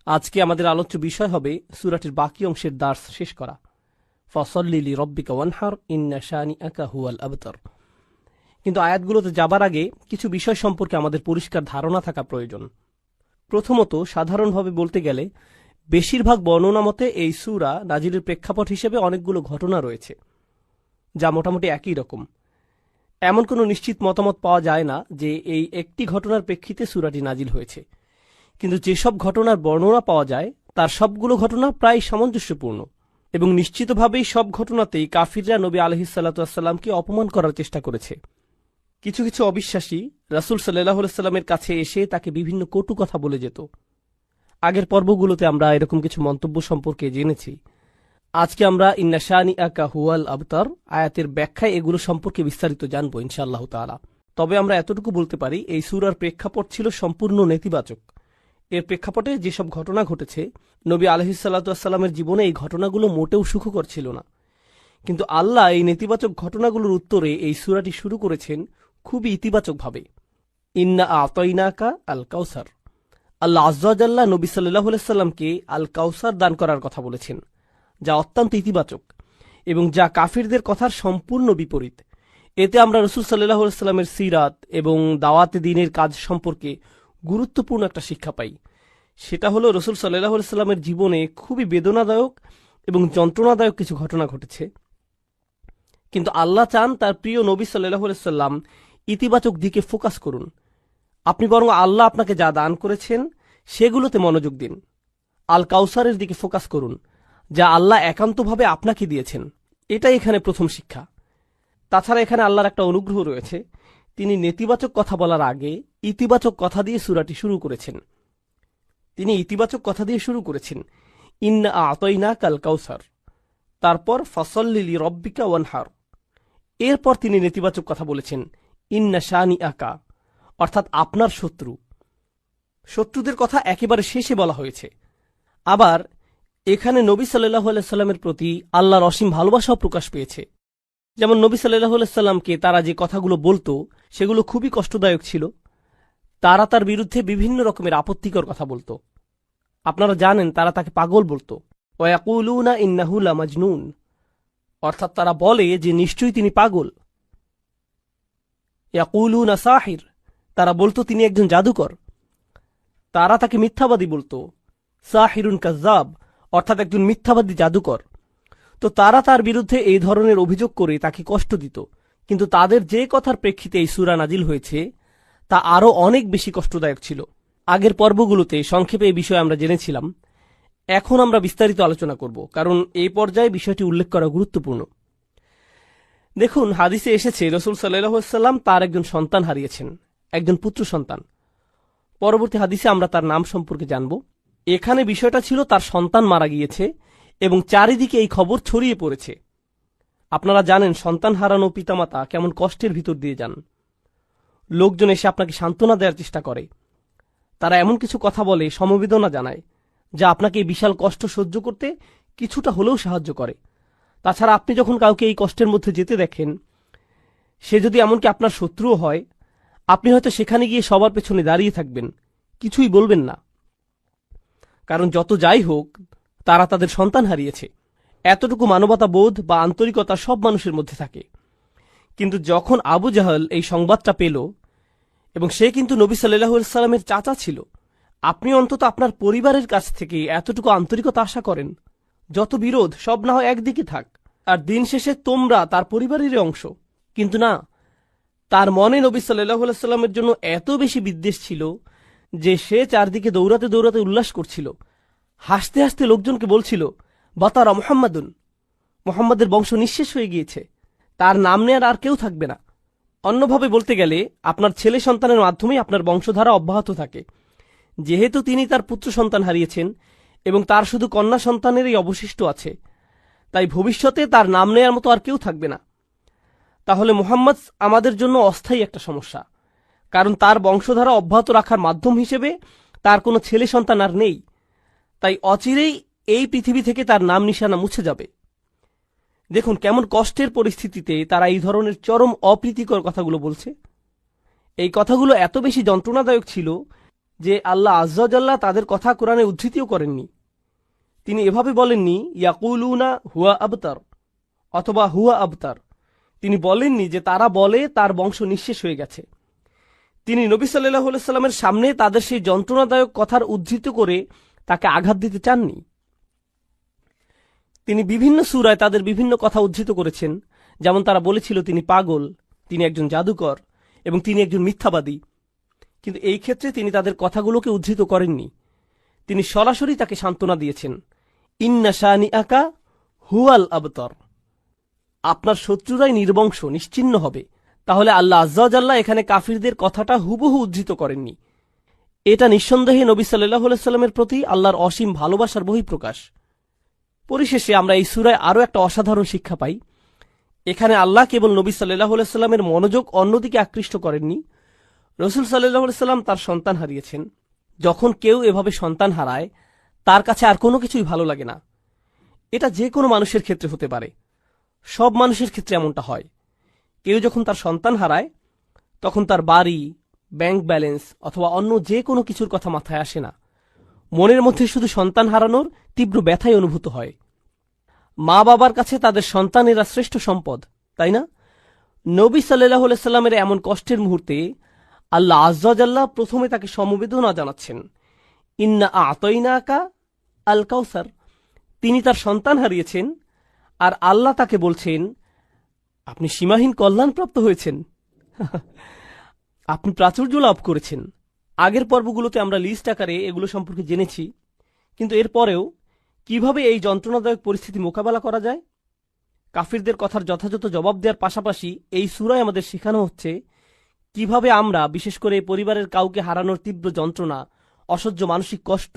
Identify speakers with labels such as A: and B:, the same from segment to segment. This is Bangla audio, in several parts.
A: আজকে আমাদের আলোচ্য বিষয় হবে সূরাটির বাকি অংশের দার্স শেষ করা। ফসল্লি লিরব্বিকা ওয়ানহার ইন্না শানিআকা হুয়াল আবতার। কিন্তু আয়াতগুলোতে যাবার আগে কিছু বিষয় সম্পর্কে আমাদের পরিষ্কার ধারণা থাকা প্রয়োজন। প্রথমত, সাধারণভাবে বলতে গেলে বেশিরভাগ বর্ণনা মতে এই সূরা নাজিলের প্রেক্ষাপট হিসেবে অনেকগুলো ঘটনা রয়েছে, যা মোটামুটি একই রকম। এমন কোনো নিশ্চিত মতামত পাওয়া যায় না যে এই একটি ঘটনার প্রেক্ষিতে সূরাটি নাজিল হয়েছে, কিন্তু যেসব ঘটনার বর্ণনা পাওয়া যায় তার সবগুলো ঘটনা প্রায় সামঞ্জস্যপূর্ণ এবং নিশ্চিতভাবেই সব ঘটনাতেই কাফিররা নবী আলাইহিসসালাতুওয়াসসালামকে অপমান করার চেষ্টা করেছে। কিছু কিছু অবিশ্বাসী রাসূল সাল্লাল্লাহু আলাইহি ওয়াসাল্লামের কাছে এসে তাকে বিভিন্ন কটু কথা বলে যেত। আগের পর্বগুলোতে আমরা এরকম কিছু মন্তব্য সম্পর্কে জেনেছি। আজকে আমরা ইন্না শানিআকা হুয়াল আবতার আয়াতের ব্যাখ্যায় এগুলো সম্পর্কে বিস্তারিত জানব ইনশাআল্লাহ তাআলা। তবে আমরা এতটুকু বলতে পারি, এই সূরার প্রেক্ষাপট ছিল সম্পূর্ণ নেতিবাচক। এর প্রেক্ষাপটে যেসব ঘটনা ঘটেছে, নবী আলাইহিসসালাতুওয়াসসালামের জীবনে এই ঘটনাগুলো মোটেও সুখকর ছিল না। কিন্তু আল্লাহ এই নেতিবাচক ঘটনাগুলোর উত্তরে এই সূরাটি শুরু করেছেন খুবই ইতিবাচকভাবে। ইন্না আতাইনাকা আল কাউসার। আল্লাহ আযজা ওয়া জাল্লা নবী সাল্লাল্লাহু আলাইহি সাল্লামকে আল কাউসার দান করার কথা বলেছেন, যা অত্যন্ত ইতিবাচক এবং যা কাফিরদের কথার সম্পূর্ণ বিপরীত। এতে আমরা রাসূল সাল্লাল্লাহু আলাইহি সাল্লামের সিরাত এবং দাওয়াতে দ্বীনের কাজ সম্পর্কে গুরুত্বপূর্ণ একটা শিক্ষা পাই। সেটা হলো, রাসূল সাল্লাল্লাহু আলাইহি সাল্লামের জীবনে খুবই বেদনাদায়ক এবং যন্ত্রণাদায়ক কিছু ঘটনা ঘটেছে, কিন্তু আল্লাহ চান তার প্রিয় নবী সাল্লাল্লাহু আলাইহি সাল্লাম ইতিবাচক দিকে ফোকাস করুন। আপনি বরং আল্লাহ আপনাকে যা দান করেছেন সেগুলোতে মনোযোগ দিন। আল কাউসারের দিকে ফোকাস করুন, যা আল্লাহ একান্তভাবে আপনাকে দিয়েছেন। এটাই এখানে প্রথম শিক্ষা। তাছাড়া এখানে আল্লাহর একটা অনুগ্রহ রয়েছে, তিনি নেতিবাচক কথা বলার আগে ইতিবাচক কথা দিয়ে সূরাটি শুরু করেছেন। তিনি ইতিবাচক কথা দিয়ে শুরু করেছেন, ইন্না আতাইনাকা আল কাউসার, তারপর ফসল্লি লিরব্বিকা ওয়ানহার। এরপর তিনি নেতিবাচক কথা বলেছেন, ইন্না শানিআকা, অর্থাৎ আপনার শত্রু। শত্রুদের কথা একেবারে শেষে বলা হয়েছে। আবার এখানে নবী সাল্লাল্লাহু আলাইহি সাল্লামের প্রতি আল্লাহর অসীম ভালোবাসাও প্রকাশ পেয়েছে। যেমন নবী সাল্লাল্লাহু আলাইহি সাল্লামকে তারা যে কথাগুলো বলতো সেগুলো খুবই কষ্টদায়ক ছিল। তারা তার বিরুদ্ধে বিভিন্ন রকমের আপত্তিকর কথা বলতো। আপনারা জানেন, তারা তাকে পাগল বলতো। ওয়া ইয়াকুলুনা ইন্নাহু লামাজনুন, অর্থাৎ তারা বলে যে নিশ্চয়ই তিনি পাগল। ইয়াকুলুনা সাহির, তারা বলতো তিনি একজন জাদুকর। তারা তাকে মিথ্যাবাদী বলতো, সাহিরুন কাজ্জাব, অর্থাৎ একজন মিথ্যাবাদী জাদুকর। তো তারা তার বিরুদ্ধে এই ধরনের অভিযোগ করে তাকে কষ্ট দিত। কিন্তু তাদের যে কথার প্রেক্ষিতে এই সূরা নাজিল হয়েছে তা আরও অনেক বেশি কষ্টদায়ক ছিল। আগের পর্বগুলোতে সংক্ষেপে এই বিষয়ে আমরা জেনেছিলাম। এখন আমরা বিস্তারিত আলোচনা করব, কারণ এই পর্যায়ে বিষয়টি উল্লেখ করা গুরুত্বপূর্ণ। দেখুন, হাদিসে এসেছে রাসূল সাল্লাল্লাহু আলাইহি ওয়াসাল্লাম তার একজন সন্তান হারিয়েছেন, একজন পুত্র সন্তান। পরবর্তী হাদিসে আমরা তার নাম সম্পর্কে জানব। এখানে বিষয়টা ছিল তার সন্তান মারা গিয়েছে এবং চারিদিকে এই খবর ছড়িয়ে পড়েছে। আপনারা জানেন, সন্তান হারানো পিতামাতা কেমন কষ্টের ভিতর দিয়ে যান। লোকজন এসে আপনাকে সান্ত্বনা দেওয়ার চেষ্টা করে। তারা এমন কিছু কথা বলে, সমবেদনা জানায়, যা আপনাকে এই বিশাল কষ্ট সহ্য করতে কিছুটা হলেও সাহায্য করে। তাছাড়া আপনি যখন কাউকে এই কষ্টের মধ্যে যেতে দেখেন, সে যদি এমনকি আপনার শত্রুও হয়, আপনি হয়তো সেখানে গিয়ে সবার পেছনে দাঁড়িয়ে থাকবেন, কিছুই বলবেন না। কারণ যত যাই হোক, তারা তাদের সন্তান হারিয়েছে। এতটুকু মানবতা বোধ বা আন্তরিকতা সব মানুষের মধ্যে থাকে। কিন্তু যখন আবু জাহল এই সংবাদটা পেল, এবং সে কিন্তু নবী সাল্লাল্লাহু আলাইহি সাল্লামের চাচা ছিল, আপনি অন্তত আপনার পরিবারের কাছ থেকে এতটুকু আন্তরিকতা আশা করেন। যত বিরোধ সব না হয় একদিকে থাক, আর দিন শেষে তোমরা তার পরিবারেরই অংশ। কিন্তু না, তার মনে নবী সাল্লাল্লাহু আলাইহি সাল্লামের জন্য এত বেশি বিদ্বেষ ছিল যে সে চারদিকে দৌড়াতে দৌড়াতে উল্লাস করছিল, হাসতে হাসতে লোকজনকে বলছিল, বাতারা মুহাম্মাদুন, মুহাম্মাদের বংশ নিঃশেষ হয়ে গিয়েছে, তার নাম নেয়ার আর কেউ থাকবে না। অন্যভাবে বলতে গেলে, আপনার ছেলে সন্তানের মাধ্যমেই আপনার বংশধারা অব্যাহত থাকে। যেহেতু তিনি তার পুত্র সন্তান হারিয়েছেন এবং তার শুধু কন্যা সন্তানেরই অবশিষ্ট আছে, তাই ভবিষ্যতে তার নাম নেয়ার মতো আর কেউ থাকবে না। তাহলে মুহাম্মদ আমাদের জন্য অস্থায়ী একটা সমস্যা, কারণ তার বংশধারা অব্যাহত রাখার মাধ্যম হিসেবে তার কোনো ছেলে সন্তান আর নেই। তাই অচিরেই এই পৃথিবী থেকে তার নাম নিশানা মুছে যাবে। দেখুন কেমন কষ্টের পরিস্থিতিতে তারা এই ধরনের চরম অপ্রীতিকর কথাগুলো বলছে। এই কথাগুলো এত বেশি যন্ত্রণাদায়ক ছিল যে আল্লাহ আজ্জা ওয়া জাল্লা তাদের কথা কোরআনে উদ্ধৃতিও করেননি। তিনি এভাবে বলেননি ইয়াকুলুনা হুয়া আবতার অথবা হুয়া আবতার। তিনি বলেননি যে তারা বলে তার বংশ নিঃশেষ হয়ে গেছে। তিনি নবী সাল্লাল্লাহু আলাইহি সাল্লামের সামনে তাদের সেই যন্ত্রণাদায়ক কথার উদ্ধৃত করে তাকে আঘাত দিতে চাননি। তিনি বিভিন্ন সূরায় তাদের বিভিন্ন কথা উদ্ধৃত করেছেন, যেমন তারা বলেছিল তিনি পাগল, তিনি একজন জাদুকর এবং তিনি একজন মিথ্যাবাদী। কিন্তু এই ক্ষেত্রে তিনি তাদের কথাগুলোকে উদ্ধৃত করেননি। তিনি সরাসরি তাকে সান্ত্বনা দিয়েছেন, ইন্না শানিআকা হুয়াল আবতার, আপনার শত্রুরাই নির্বংশ নিশ্চিহ্ন হবে। তাহলে আল্লাহ আজ্জা ওয়া জাল্লা এখানে কাফিরদের কথাটা হুবহু উদ্ধৃত করেননি। এটা নিঃসন্দেহে নবী সাল্লাল্লাহু আলাইহি সাল্লামের প্রতি আল্লাহর অসীম ভালোবাসার বহিঃপ্রকাশ। পরিশেষে আমরা এই সূরায় আরও একটা অসাধারণ শিক্ষা পাই। এখানে আল্লাহ কেবল নবী সাল্লাল্লাহু আলাইহি সাল্লামের মনোযোগ অন্যদিকে আকৃষ্ট করেননি। রাসূল সাল্লাল্লাহু আলাইহি সাল্লাম তার সন্তান হারিয়েছেন। যখন কেউ এভাবে সন্তান হারায়, তার কাছে আর কোনো কিছুই ভালো লাগে না। এটা যে কোনো মানুষের ক্ষেত্রে হতে পারে, সব মানুষের ক্ষেত্রে এমনটা হয়। কেউ যখন তার সন্তান হারায়, তখন তার বাড়ি, ব্যাংক ব্যালেন্স অথবা অন্য যে কোনো কিছুর কথা মাথায় আসে না। মনের মধ্যে শুধু সন্তান হারানোর তীব্র ব্যথাই অনুভূত হয়। মা বাবার কাছে তাদের সন্তানেরা শ্রেষ্ঠ সম্পদ, তাই না? নবী সাল্লাল্লাহু আলাইহি সাল্লামের এমন কষ্টের মুহূর্তে আল্লাহ আজ্জা ওয়া জাল্লা প্রথমে তাকে সমবেদনা জানাচ্ছেন, ইন্না আ'তাইনাকা আল কাউসার। তিনি তার সন্তান হারিয়েছেন, আর আল্লাহ তাকে বলছেন, আপনি সীমাহীন কল্যাণপ্রাপ্ত হয়েছেন, আপনি প্রাচুর্য লাভ করেছেন। আগের পর্বগুলোতে আমরা লিস্ট আকারে এগুলো সম্পর্কে জেনেছি, কিন্তু এরপরেও কিভাবে এই যন্ত্রণাদায়ক পরিস্থিতি মোকাবেলা করা যায়, কাফিরদের কথার যথাযথ জবাব দেওয়ার পাশাপাশি এই সূরায় আমাদের শেখানো হচ্ছে কিভাবে আমরা, বিশেষ করে পরিবারের কাউকে হারানোর তীব্র যন্ত্রণা, অসহ্য মানসিক কষ্ট,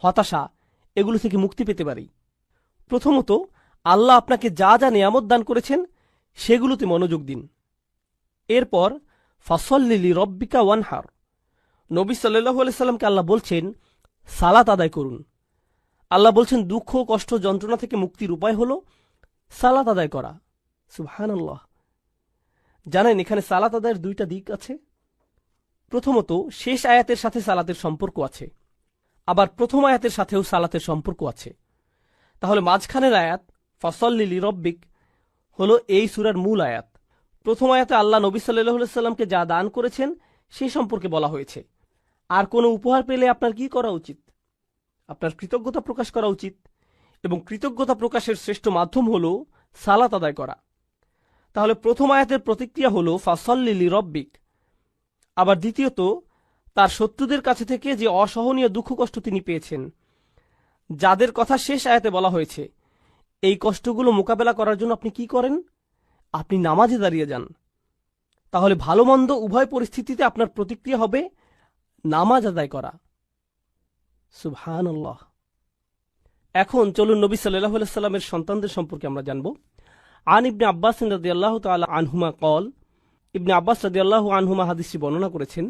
A: হতাশা, এগুলো থেকে মুক্তি পেতে পারি। প্রথমত, আল্লাহ আপনাকে যা যা নিয়ামত দান করেছেন সেগুলোতে মনোযোগ দিন। এরপর ফাসল্লি লিরব্বিকা ওয়ানহার, নবী সাল্লাল্লাহু আলাইহি সাল্লামকে আল্লাহ বলছেন সালাত আদায় করুন। আল্লাহ বলছেন দুঃখ, কষ্ট, যন্ত্রণা থেকে মুক্তির উপায় হল সালাত আদায় করা। সুবহানাল্লাহ। জানেন, এখানে সালাত আদায়ের দুইটা দিক আছে। প্রথমত, শেষ আয়াতের সাথে সালাতের সম্পর্ক আছে, আবার প্রথম আয়াতের সাথেও সালাতের সম্পর্ক আছে। তাহলে মাঝখানের আয়াত ফাসল্লি লিরব্বিক হলো এই সূরার মূল আয়াত। প্রথম আয়াতে আল্লাহ নবী সাল্লাল্লাহু আলাইহি সাল্লামকে যা দান করেছেন সে সম্পর্কে বলা হয়েছে। আর কোনো উপহার পেলে আপনার কি করা উচিত? আপনার কৃতজ্ঞতা প্রকাশ করা উচিত, এবং কৃতজ্ঞতা প্রকাশের শ্রেষ্ঠ মাধ্যম হল সালাত আদায় করা। তাহলে প্রথম আয়াতের প্রতিক্রিয়া হল ফাসল্লি লিরব্বিক। আবার দ্বিতীয়ত, তার শত্রুদের কাছে থেকে যে অসহনীয় দুঃখ কষ্ট তিনি পেয়েছেন, যাদের কথা শেষ আয়াতে বলা হয়েছে, এই কষ্টগুলো মোকাবেলা করার জন্য আপনি কি করেন? আপনি নামাজে দাঁড়িয়ে যান। তাহলে ভালো মন্দ উভয় পরিস্থিতিতে আপনার প্রতিক্রিয়া হবে নামাজ আদায় করা। সুবহানাল্লাহ। এখন চলুন নবী সাল্লাল্লাহু আলাইহি সাল্লামের সন্তানদের সম্পর্কে আমরা জানব। আন ইবনে আব্বাস রাদিয়াল্লাহু তাআলা আনহুমা কল, ইবনে আব্বাস রাদিয়াল্লাহু আনহুমা হাদিসটি বর্ণনা করেছেন,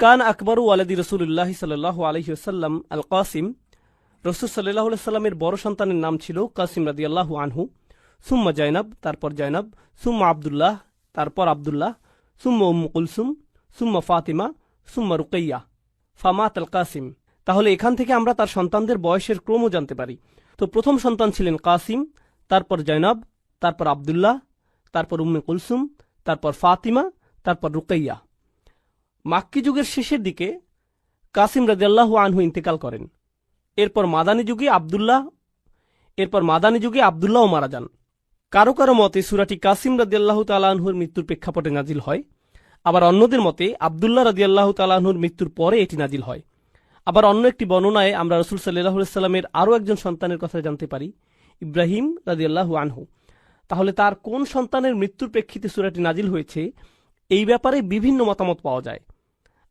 A: কান আকবরু ওয়ালাদি রাসূলুল্লাহ সাল্লাল্লাহু আলাইহি ওয়াসাল্লাম আল কাসিম। রাসূল সাল্লাল্লাহু আলাইহি সাল্লামের বড় সন্তানের নাম ছিল কাসিম রাদিয়াল্লাহু আনহু। সুম্মা জাইনাব, তারপর জাইনাব, সুম্মা আব্দুল্লাহ, তারপর আব্দুল্লাহ, সুম্মা উম্মু কুলসুম, সুম্মা ফাতিমা, সুম্মা রুকাইয়া, ফামাত আল কাসিম। তাহলে এখান থেকে আমরা তার সন্তানদের বয়সের ক্রমও জানতে পারি। তো প্রথম সন্তান ছিলেন কাসিম, তারপর জাইনাব, তারপর আব্দুল্লাহ, তারপর উম্মে কুলসুম, তারপর ফাতিমা, তারপর রুকাইয়া। মাক্কি যুগের শেষের দিকে কাসিম রাদিয়াল্লাহু আনহু ইন্তেকাল করেন। এরপর মাদানী যুগে আব্দুল্লাহ মারা যান। কারো কারো মতে সূরাটি কাসিম রাদিয়াল্লাহু তাআলা আনহুর মৃত্যুর প্রেক্ষাপটে নাজিল হয়, আবার অন্যদের মতে আব্দুল্লাহ রাদিয়াল্লাহু তাআলা আনহুর মৃত্যুর পরে এটি নাজিল হয়। আবার অন্য একটি বর্ণনায় আমরা রাসূল সাল্লাল্লাহু আলাইহি সাল্লামের আরও একজন সন্তানের কথা জানতে পারি, ইব্রাহিম রাদিয়াল্লাহু আনহু। তাহলে তার কোন সন্তানের মৃত্যুর প্রেক্ষিতে সূরাটি নাজিল হয়েছে, এই ব্যাপারে বিভিন্ন মতামত পাওয়া যায়।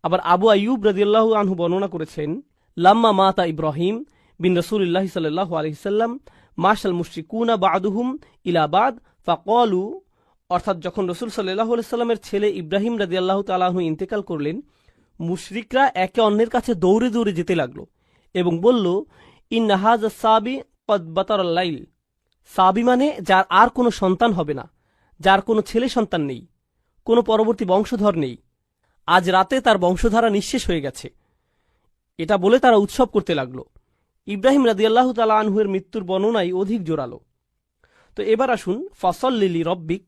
A: আবার আবু আইয়ুব রাদিয়াল্লাহু আনহু বর্ণনা করেছেন, লাম্মা মাতা ইব্রাহিম বিন রাসূলিল্লাহি সাল্লাল্লাহু আলাইহি সাল্লাম মাশাল মুশরিকুনা বা'দুহুম ইলা বা'দ ফাকালু, অর্থাৎ যখন রাসূল সাল্লাল্লাহু আলাইহি সাল্লামের ছেলে ইব্রাহিম রাদিয়াল্লাহু তাআলা আনহু ইন্তেকাল করলেন, মুশরিকরা একে অন্যের কাছে দৌড়ে দৌড়ে যেতে লাগলো এবং বলল, ইন্না হাযা সাবি কদ বাতারাল লাইল। সাবি মানে যার আর কোনো সন্তান হবে না, যার কোনো ছেলে সন্তান নেই, কোনো পরবর্তী বংশধর নেই। আজ রাতে তার বংশধারা নিঃশেষ হয়ে গেছে। এটা বলে তারা উৎসব করতে লাগলো। ইব্রাহিম রাদিয়াল্লাহু তাআলা আনহুর মৃত্যুর বর্ণনাই অধিক জোরালো। তো এবার আসুন, ফাসল্লি লিরব্বিক,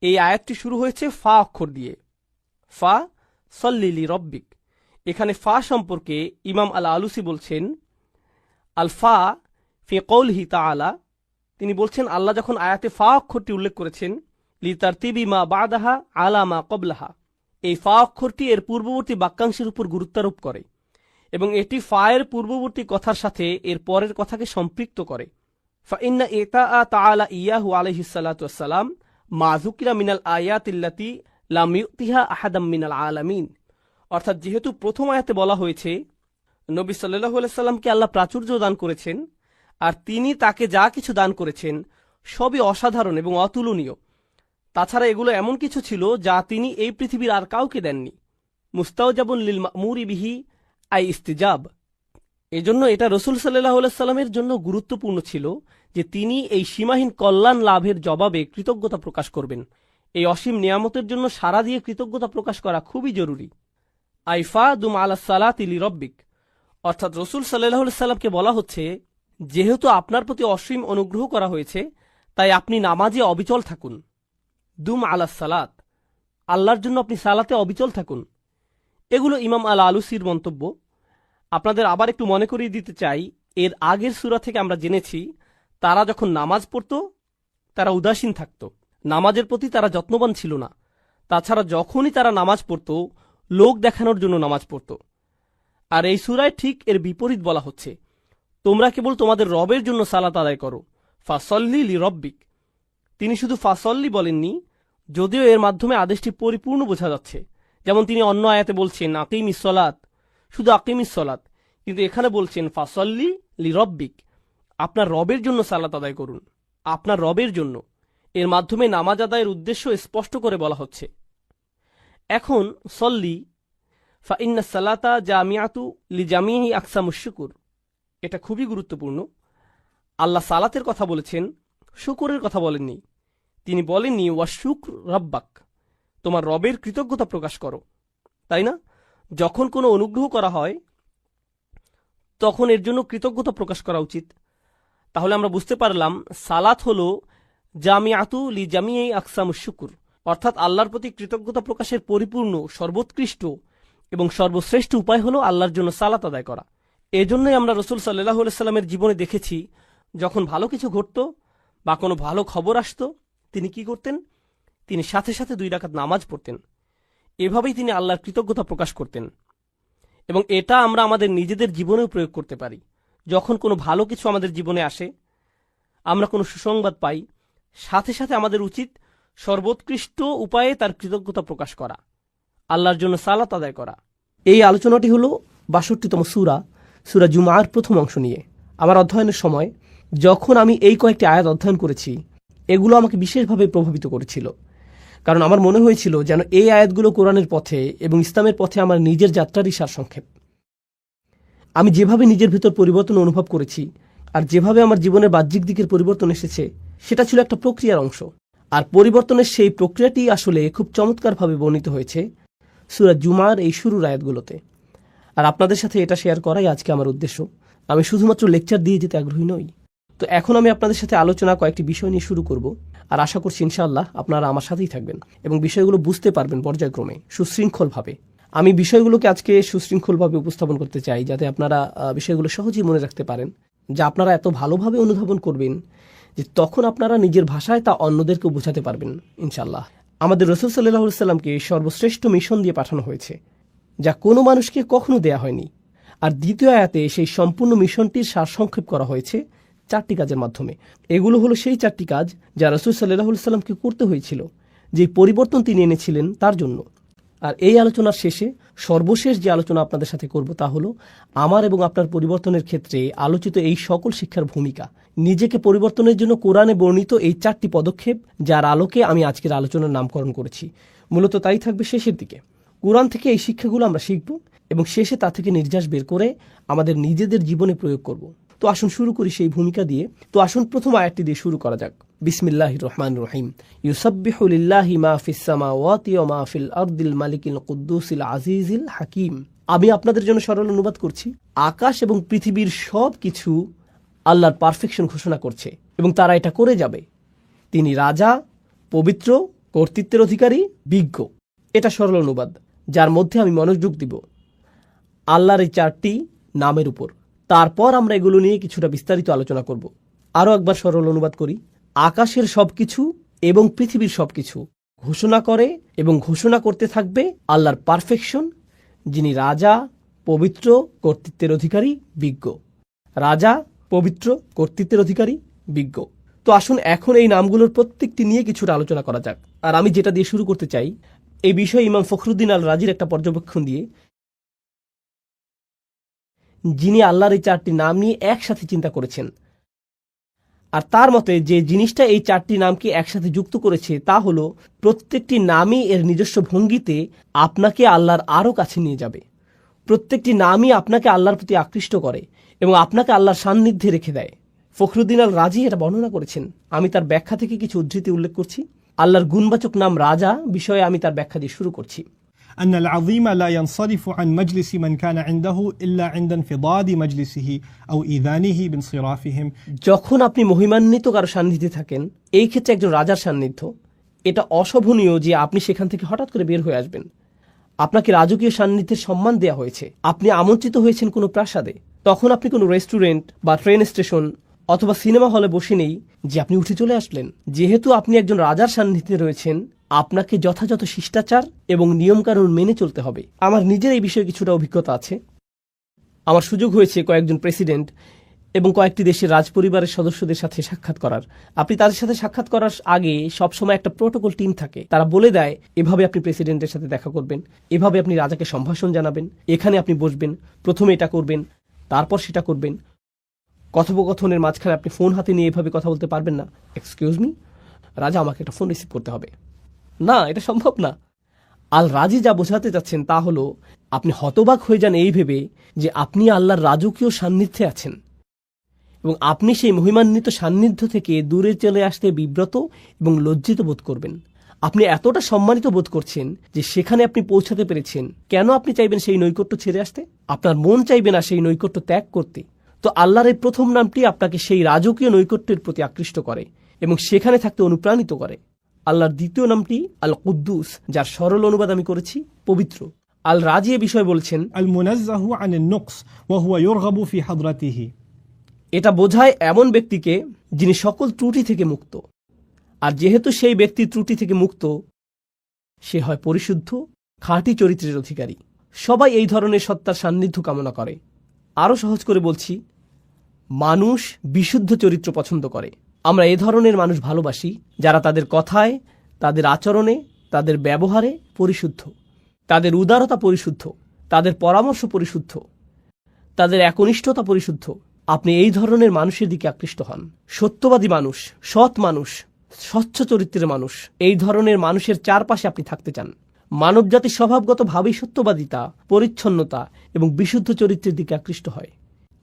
A: এই আয়াতটি শুরু হয়েছে ফা অক্ষর দিয়ে। ফা সল্লি লিরব্বিক। এখানে ফা সম্পর্কে ইমাম আল আলুসি বলছেন, আল ফা ফি কওলিহি তাআলা, তিনি বলছেন আল্লাহ যখন আয়াতে ফা অক্ষরটি উল্লেখ করেছেন, লিতারতিবি মা বাদাহা আলা মা ক্বাবলাহা, এই ফা অক্ষরটি এর পূর্ববর্তী বাক্যাংশের উপর গুরুত্বারোপ করে এবং এটি ফা এর পূর্ববর্তী কথার সাথে এর পরের কথাকে সম্পৃক্ত করে। ফাইন্না ইতাআ তাআলা ইয়াহু আলাইহিস সালাতু ওয়াস সালাম মা যুকিরা মিনাল আয়াতিল্লাতি লাম ইউতিহা আহাদাম মিনাল আলামিন। অর্থাৎ যেহেতু প্রথম আয়াতে বলা হয়েছে নবী সাল্লাল্লাহু আলাইহি সাল্লামকে আল্লাহ প্রাচুর্য দান করেছেন, আর তিনি তাকে যা কিছু দান করেছেন সবই অসাধারণ এবং অতুলনীয়। তাছাড়া এগুলো এমন কিছু ছিল যা তিনি এই পৃথিবীর আর কাউকে দেননি। মুস্তাওজাবুন লিল মা'মুরি বিহি আই ইস্তিজাব। এজন্য এটা রাসূল সাল্লাল্লাহু আলাইহি সাল্লামের জন্য গুরুত্বপূর্ণ ছিল যে তিনি এই সীমাহীন কল্যাণ লাভের জবাবে কৃতজ্ঞতা প্রকাশ করবেন। এই অসীম নিয়ামতের জন্য সারা দিয়ে কৃতজ্ঞতা প্রকাশ করা খুবই জরুরি। আইফা দুম আলা সালাতি লিরব্বিক, অর্থাৎ রাসূল সাল্লাল্লাহু আলাইহি সাল্লামকে বলা হচ্ছে যেহেতু আপনার প্রতি অসীম অনুগ্রহ করা হয়েছে তাই আপনি নামাজে অবিচল থাকুন। দুম আলা সালাত, আল্লাহর জন্য আপনি সালাতে অবিচল থাকুন। এগুলো ইমাম আল আলুসির মন্তব্য। আপনাদের আবার একটু মনে করিয়ে দিতে চাই, এর আগের সূরা থেকে আমরা জেনেছি তারা যখন নামাজ পড়ত তারা উদাসীন থাকত, নামাজের প্রতি তারা যত্নবান ছিল না। তাছাড়া যখনই তারা নামাজ পড়ত লোক দেখানোর জন্য নামাজ পড়ত। আর এই সূরায় ঠিক এর বিপরীত বলা হচ্ছে, তোমরা কেবল তোমাদের রবের জন্য সালাত আদায় করো। ফাসল্লি লিরব্বিক, তিনি শুধু ফাসল্লি বলেননি, যদিও এর মাধ্যমে আদেশটি পরিপূর্ণ বোঝা যাচ্ছে। যেমন তিনি অন্য আয়াতে বলছেন আকিমিস সালাত, শুধু আকিমিস সালাত, কিন্তু এখানে বলছেন ফাসল্লি লিরব্বিক, আপনার রবের জন্য সালাত আদায় করুন, আপনার রবের জন্য। এর মাধ্যমে নামাজ আদায়ের উদ্দেশ্য স্পষ্ট করে বলা হচ্ছে। এখন সল্লি ফাইন্না সালাতা জামিআতু লিজামিহি আকসামুশ শুকুর, এটা খুবই গুরুত্বপূর্ণ। আল্লাহ সালাতের কথা বলেছেন, শুকরের কথা বলেননি। তিনি বলেননি ওয়া শুকর রাব্বাক, তোমার রবের কৃতজ্ঞতা প্রকাশ করো, তাই না? যখন কোনো অনুগ্রহ করা হয় তখন এর জন্য কৃতজ্ঞতা প্রকাশ করা উচিত। তাহলে আমরা বুঝতে পারলাম সালাত হলো জামিআতু লিজামিহি আকসামুশ শুকুর, অর্থাৎ আল্লাহর প্রতি কৃতজ্ঞতা প্রকাশের পরিপূর্ণ, সর্বোৎকৃষ্ট এবং সর্বশ্রেষ্ঠ উপায় হলো আল্লাহর জন্য সালাত আদায় করা। এজন্যই আমরা রাসূল সাল্লাল্লাহু আলাইহি সাল্লামের জীবনে দেখেছি যখন ভালো কিছু ঘটত বা কোনো ভালো খবর আসত তিনি কি করতেন? তিনি সাথে সাথে 2 রাকাত নামাজ পড়তেন। এভাবেই তিনি আল্লাহর কৃতজ্ঞতা প্রকাশ করতেন। এবং এটা আমরা আমাদের নিজেদের জীবনেও প্রয়োগ করতে পারি। যখন কোনো ভালো কিছু আমাদের জীবনে আসে, আমরা কোনো সুসংবাদ পাই, সাথে সাথে আমাদের উচিত সর্বোৎকৃষ্ট উপায়ে তার কৃতজ্ঞতা প্রকাশ করা, আল্লাহর জন্য সালাত আদায় করা। এই আলোচনাটি হলো ৬২তম সূরা, সূরা জুমার প্রথম অংশ নিয়ে। আমার অধ্যয়নের সময় যখন আমি এই কয়েকটি আয়াত অধ্যয়ন করেছি, এগুলো আমাকে বিশেষভাবে প্রভাবিত করেছিল। কারণ আমার মনে হয়েছিল যেন এই আয়াতগুলো কোরআনের পথে এবং ইসলামের পথে আমার নিজের যাত্রারই সারসংক্ষেপ। আমি যেভাবে নিজের ভিতর পরিবর্তন অনুভব করেছি আর যেভাবে আমার জীবনের বাহ্যিক দিকের পরিবর্তন এসেছে, সেটা ছিল একটা প্রক্রিয়ার অংশ। আর পরিবর্তনের সেই প্রক্রিয়াটি আসলে খুব চমৎকারভাবে বর্ণিত হয়েছে সূরা জুমার এই শুরুর আয়াতগুলোতে। আর আপনাদের সাথে এটা শেয়ার করাই আজকে আমার উদ্দেশ্য। আমি শুধুমাত্র লেকচার দিয়ে যেতে আগ্রহী নই। তো এখন আমি আপনাদের সাথে আলোচনা কয়েকটি বিষয় নিয়ে শুরু করব, আর আশা করছি ইনশাআল্লাহ আপনারা আমার সাথেই থাকবেন এবং বিষয়গুলো বুঝতে পারবেন পর্যায়ক্রমে, সুশৃঙ্খলভাবে। আমি বিষয়গুলোকে আজকে সুশৃঙ্খলভাবে উপস্থাপন করতে চাই যাতে আপনারা বিষয়গুলো সহজেই মনে রাখতে পারেন, যা আপনারা এত ভালোভাবে অনুধাবন করবেন যে তখন আপনারা নিজের ভাষায় তা অন্যদেরকে বোঝাতে পারবেন ইনশাআল্লাহ। আমাদের রাসূল সাল্লাল্লাহু আলাইহি সাল্লামকে সর্বশ্রেষ্ঠ মিশন দিয়ে পাঠানো হয়েছে, যা কোনো মানুষকে কখনো দেয়া হয়নি। আর দ্বিতীয় আয়াতে সেই সম্পূর্ণ মিশনটির সারসংক্ষেপ করা হয়েছে 4টি কাজের মাধ্যমে। এগুলো হলো সেই 4টি কাজ যা রাসূল সাল্লাল্লাহু আলাইহি সাল্লামকে করতে হয়েছিল, যে পরিবর্তন তিনি এনেছিলেন তার জন্য। আর এই আলোচনার শেষে সর্বশেষ যে আলোচনা আপনাদের সাথে করব তা হলো আমার এবং আপনার পরিবর্তনের ক্ষেত্রে আলোচিত এই সকল শিক্ষার ভূমিকা, নিজেকে পরিবর্তনের জন্য কোরআনে বর্ণিত এই 4টি পদক্ষেপ, যার আলোকে আমি আজকের আলোচনার নামকরণ করেছি। মূলত তাই থাকবে শেষের দিকে। কোরআন থেকে এই শিক্ষাগুলো আমরা শিখব এবং শেষে তা থেকে নির্যাস বের করে আমাদের নিজেদের জীবনে প্রয়োগ করব। তো আসুন শুরু করি সেই ভূমিকা দিয়ে। তো আসুন প্রথম আয়াতটি দিয়ে শুরু করা যাক। বিসমিল্লাহির রহমানির রহিম। ইউসাব্বিহু লিল্লাহি মা ফিস সামাওয়াতি ওয়া মা ফিল আরদিল মালিকিল কুদ্দুসিল আজিজিল হাকিম। আমি আপনাদের জন্য সরল অনুবাদ করছি। আকাশ এবং পৃথিবীর সব কিছু আল্লাহর পারফেকশন ঘোষণা করছে এবং তারা এটা করে যাবে। তিনি রাজা, পবিত্র, কর্তৃত্বের অধিকারী, বিজ্ঞ। এটা সরল অনুবাদ, যার মধ্যে আমি মনোযোগ দিব আল্লাহর এই 4টি নামের উপর। তারপর আমরা এগুলো নিয়ে কিছুটা বিস্তারিত আলোচনা করব। আরও একবার সরল অনুবাদ করি। আকাশের সবকিছু এবং পৃথিবীর সবকিছু ঘোষণা করে এবং ঘোষণা করতে থাকবে আল্লাহর পারফেকশন, যিনি রাজা, পবিত্র, কর্তৃত্বের অধিকারী, বিজ্ঞ। রাজা, পবিত্র, কর্তৃত্বের অধিকারী, বিজ্ঞ। তো আসুন এখন এই নামগুলোর প্রত্যেকটি নিয়ে কিছুটা আলোচনা করা যাক। আর আমি যেটা দিয়ে শুরু করতে চাই, এই বিষয়ে ইমাম ফখরুদ্দিন আল রাজির একটা পর্যবেক্ষণ দিয়ে, যিনি আল্লাহর এই 4টি নাম নিয়ে একসাথে চিন্তা করেছেন। আর তার মতে যে জিনিসটা এই 4টি নামকে একসাথে যুক্ত করেছে তা হলো প্রত্যেকটি নামই এর নিজস্ব ভঙ্গিতে আপনাকে আল্লাহর আরও কাছে নিয়ে যাবে। প্রত্যেকটি নামই আপনাকে আল্লাহর প্রতি আকৃষ্ট করে এবং আপনাকে আল্লাহর সান্নিধ্যে রেখে দেয়। ফখরুদ্দিন আল রাজি এটা বর্ণনা করেছেন। আমি তার ব্যাখ্যা থেকে কিছু উদ্ধৃতি উল্লেখ করছি। আল্লাহর গুণবাচক নাম রাজা বিষয়ে আমি তার ব্যাখ্যা দিয়ে শুরু করছি।
B: أن العظيم لا ينصرف عن مجلس من كان عنده إلا عند انفضاض مجلسه أو إذانه بانصرافهم।
A: যখন আপনি মহিমান্বিত কারো সান্নিধ্যে থাকেন, এই ক্ষেত্রে একজন রাজার সান্নিধ্য, এটা অশোভনীয় যে আপনি সেখান থেকে হঠাৎ করে বের হয়ে আসবেন। আপনাকে রাজকীয় সান্নিধ্যের সম্মান দেওয়া হয়েছে। আপনি আমন্ত্রিত হয়েছেন কোনো প্রাসাদে। তখন আপনি কোনো রেস্টুরেন্ট বা ট্রেন স্টেশন অথবা সিনেমা হলে বসে নেই যে আপনি উঠে চলে আসলেন। যেহেতু আপনি একজন রাজার সান্নিধ্যে রয়েছেন, আপনাকে যথাযথ শিষ্টাচার এবং নিয়মকানুন মেনে চলতে হবে। আমার নিজের এই বিষয়ে কিছুটা অভিজ্ঞতা আছে। আমার সুযোগ হয়েছে কয়েকজন প্রেসিডেন্ট এবং কয়েকটি দেশের রাজপরিবারের সদস্যদের সাথে সাক্ষাৎ করার। আপনি তাদের সাথে সাক্ষাৎ করার আগে সবসময় একটা প্রোটোকল টিম থাকে। তারা বলে দেয়, এভাবে আপনি প্রেসিডেন্টের সাথে দেখা করবেন, এভাবে আপনি রাজাকে সম্ভাষণ জানাবেন, এখানে আপনি বসবেন, প্রথমে এটা করবেন, তারপর সেটা করবেন। কথোপকথনের মাঝখানে আপনি ফোন হাতে নিয়ে এভাবে কথা বলতে পারবেন না। এক্সকিউজ মি, রাজা, আমাকে একটা ফোন রিসিভ করতে হবে। না, এটা সম্ভব না। আল রাজি যা বোঝাতে চাচ্ছেন তা হলো আপনি হতবাক হয়ে যান এই ভেবে যে আপনি আল্লাহর রাজকীয় সান্নিধ্যে আছেন এবং আপনি সেই মহিমান্বিত সান্নিধ্য থেকে দূরে চলে আসতে বিব্রত এবং লজ্জিত বোধ করবেন। আপনি এতটা সম্মানিত বোধ করছেন যে সেখানে আপনি পৌঁছাতে পেরেছেন। কেন আপনি চাইবেন সেই নৈকট্য ছেড়ে আসতে? আপনার মন চাইবে না সেই নৈকট্য ত্যাগ করতে। তো আল্লাহর এই প্রথম নামটি আপনাকে সেই রাজকীয় নৈকট্যের প্রতি আকৃষ্ট করে এবং সেখানে থাকতে অনুপ্রাণিত করে। আল্লাহর দ্বিতীয় নামটি আল কুদ্দুস, যার সরল অনুবাদ আমি করেছি পবিত্র। আল রাজি এ বিষয়ে বলছেন,
B: আল মুনাজ্জাহু আনিন নুকস ওয়া হুয়া ইউরগাবু ফি হাদরাতিহি।
A: এটা বোঝায় এমন ব্যক্তিকে যিনি সকল ত্রুটি থেকে মুক্ত। আর যেহেতু সেই ব্যক্তি ত্রুটি থেকে মুক্ত, সে হয় পরিশুদ্ধ, খাঁটি চরিত্রের অধিকারী। সবাই এই ধরনের সত্তার সান্নিধ্য কামনা করে। আরও সহজ করে বলছি, মানুষ বিশুদ্ধ চরিত্র পছন্দ করে। আমরা এ ধরনের মানুষ ভালোবাসি যারা তাদের কথায়, তাদের আচরণে, তাদের ব্যবহারে পরিশুদ্ধ, তাদের উদারতা পরিশুদ্ধ, তাদের পরামর্শ পরিশুদ্ধ, তাদের একনিষ্ঠতা পরিশুদ্ধ। আপনি এই ধরনের মানুষের দিকে আকৃষ্ট হন। সত্যবাদী মানুষ, সৎ মানুষ, স্বচ্ছ চরিত্রের মানুষ, এই ধরনের মানুষের চারপাশে আপনি থাকতে চান। মানবজাতির স্বভাবগতভাবেই সত্যবাদিতা, পরিচ্ছন্নতা এবং বিশুদ্ধ চরিত্রের দিকে আকৃষ্ট হয়।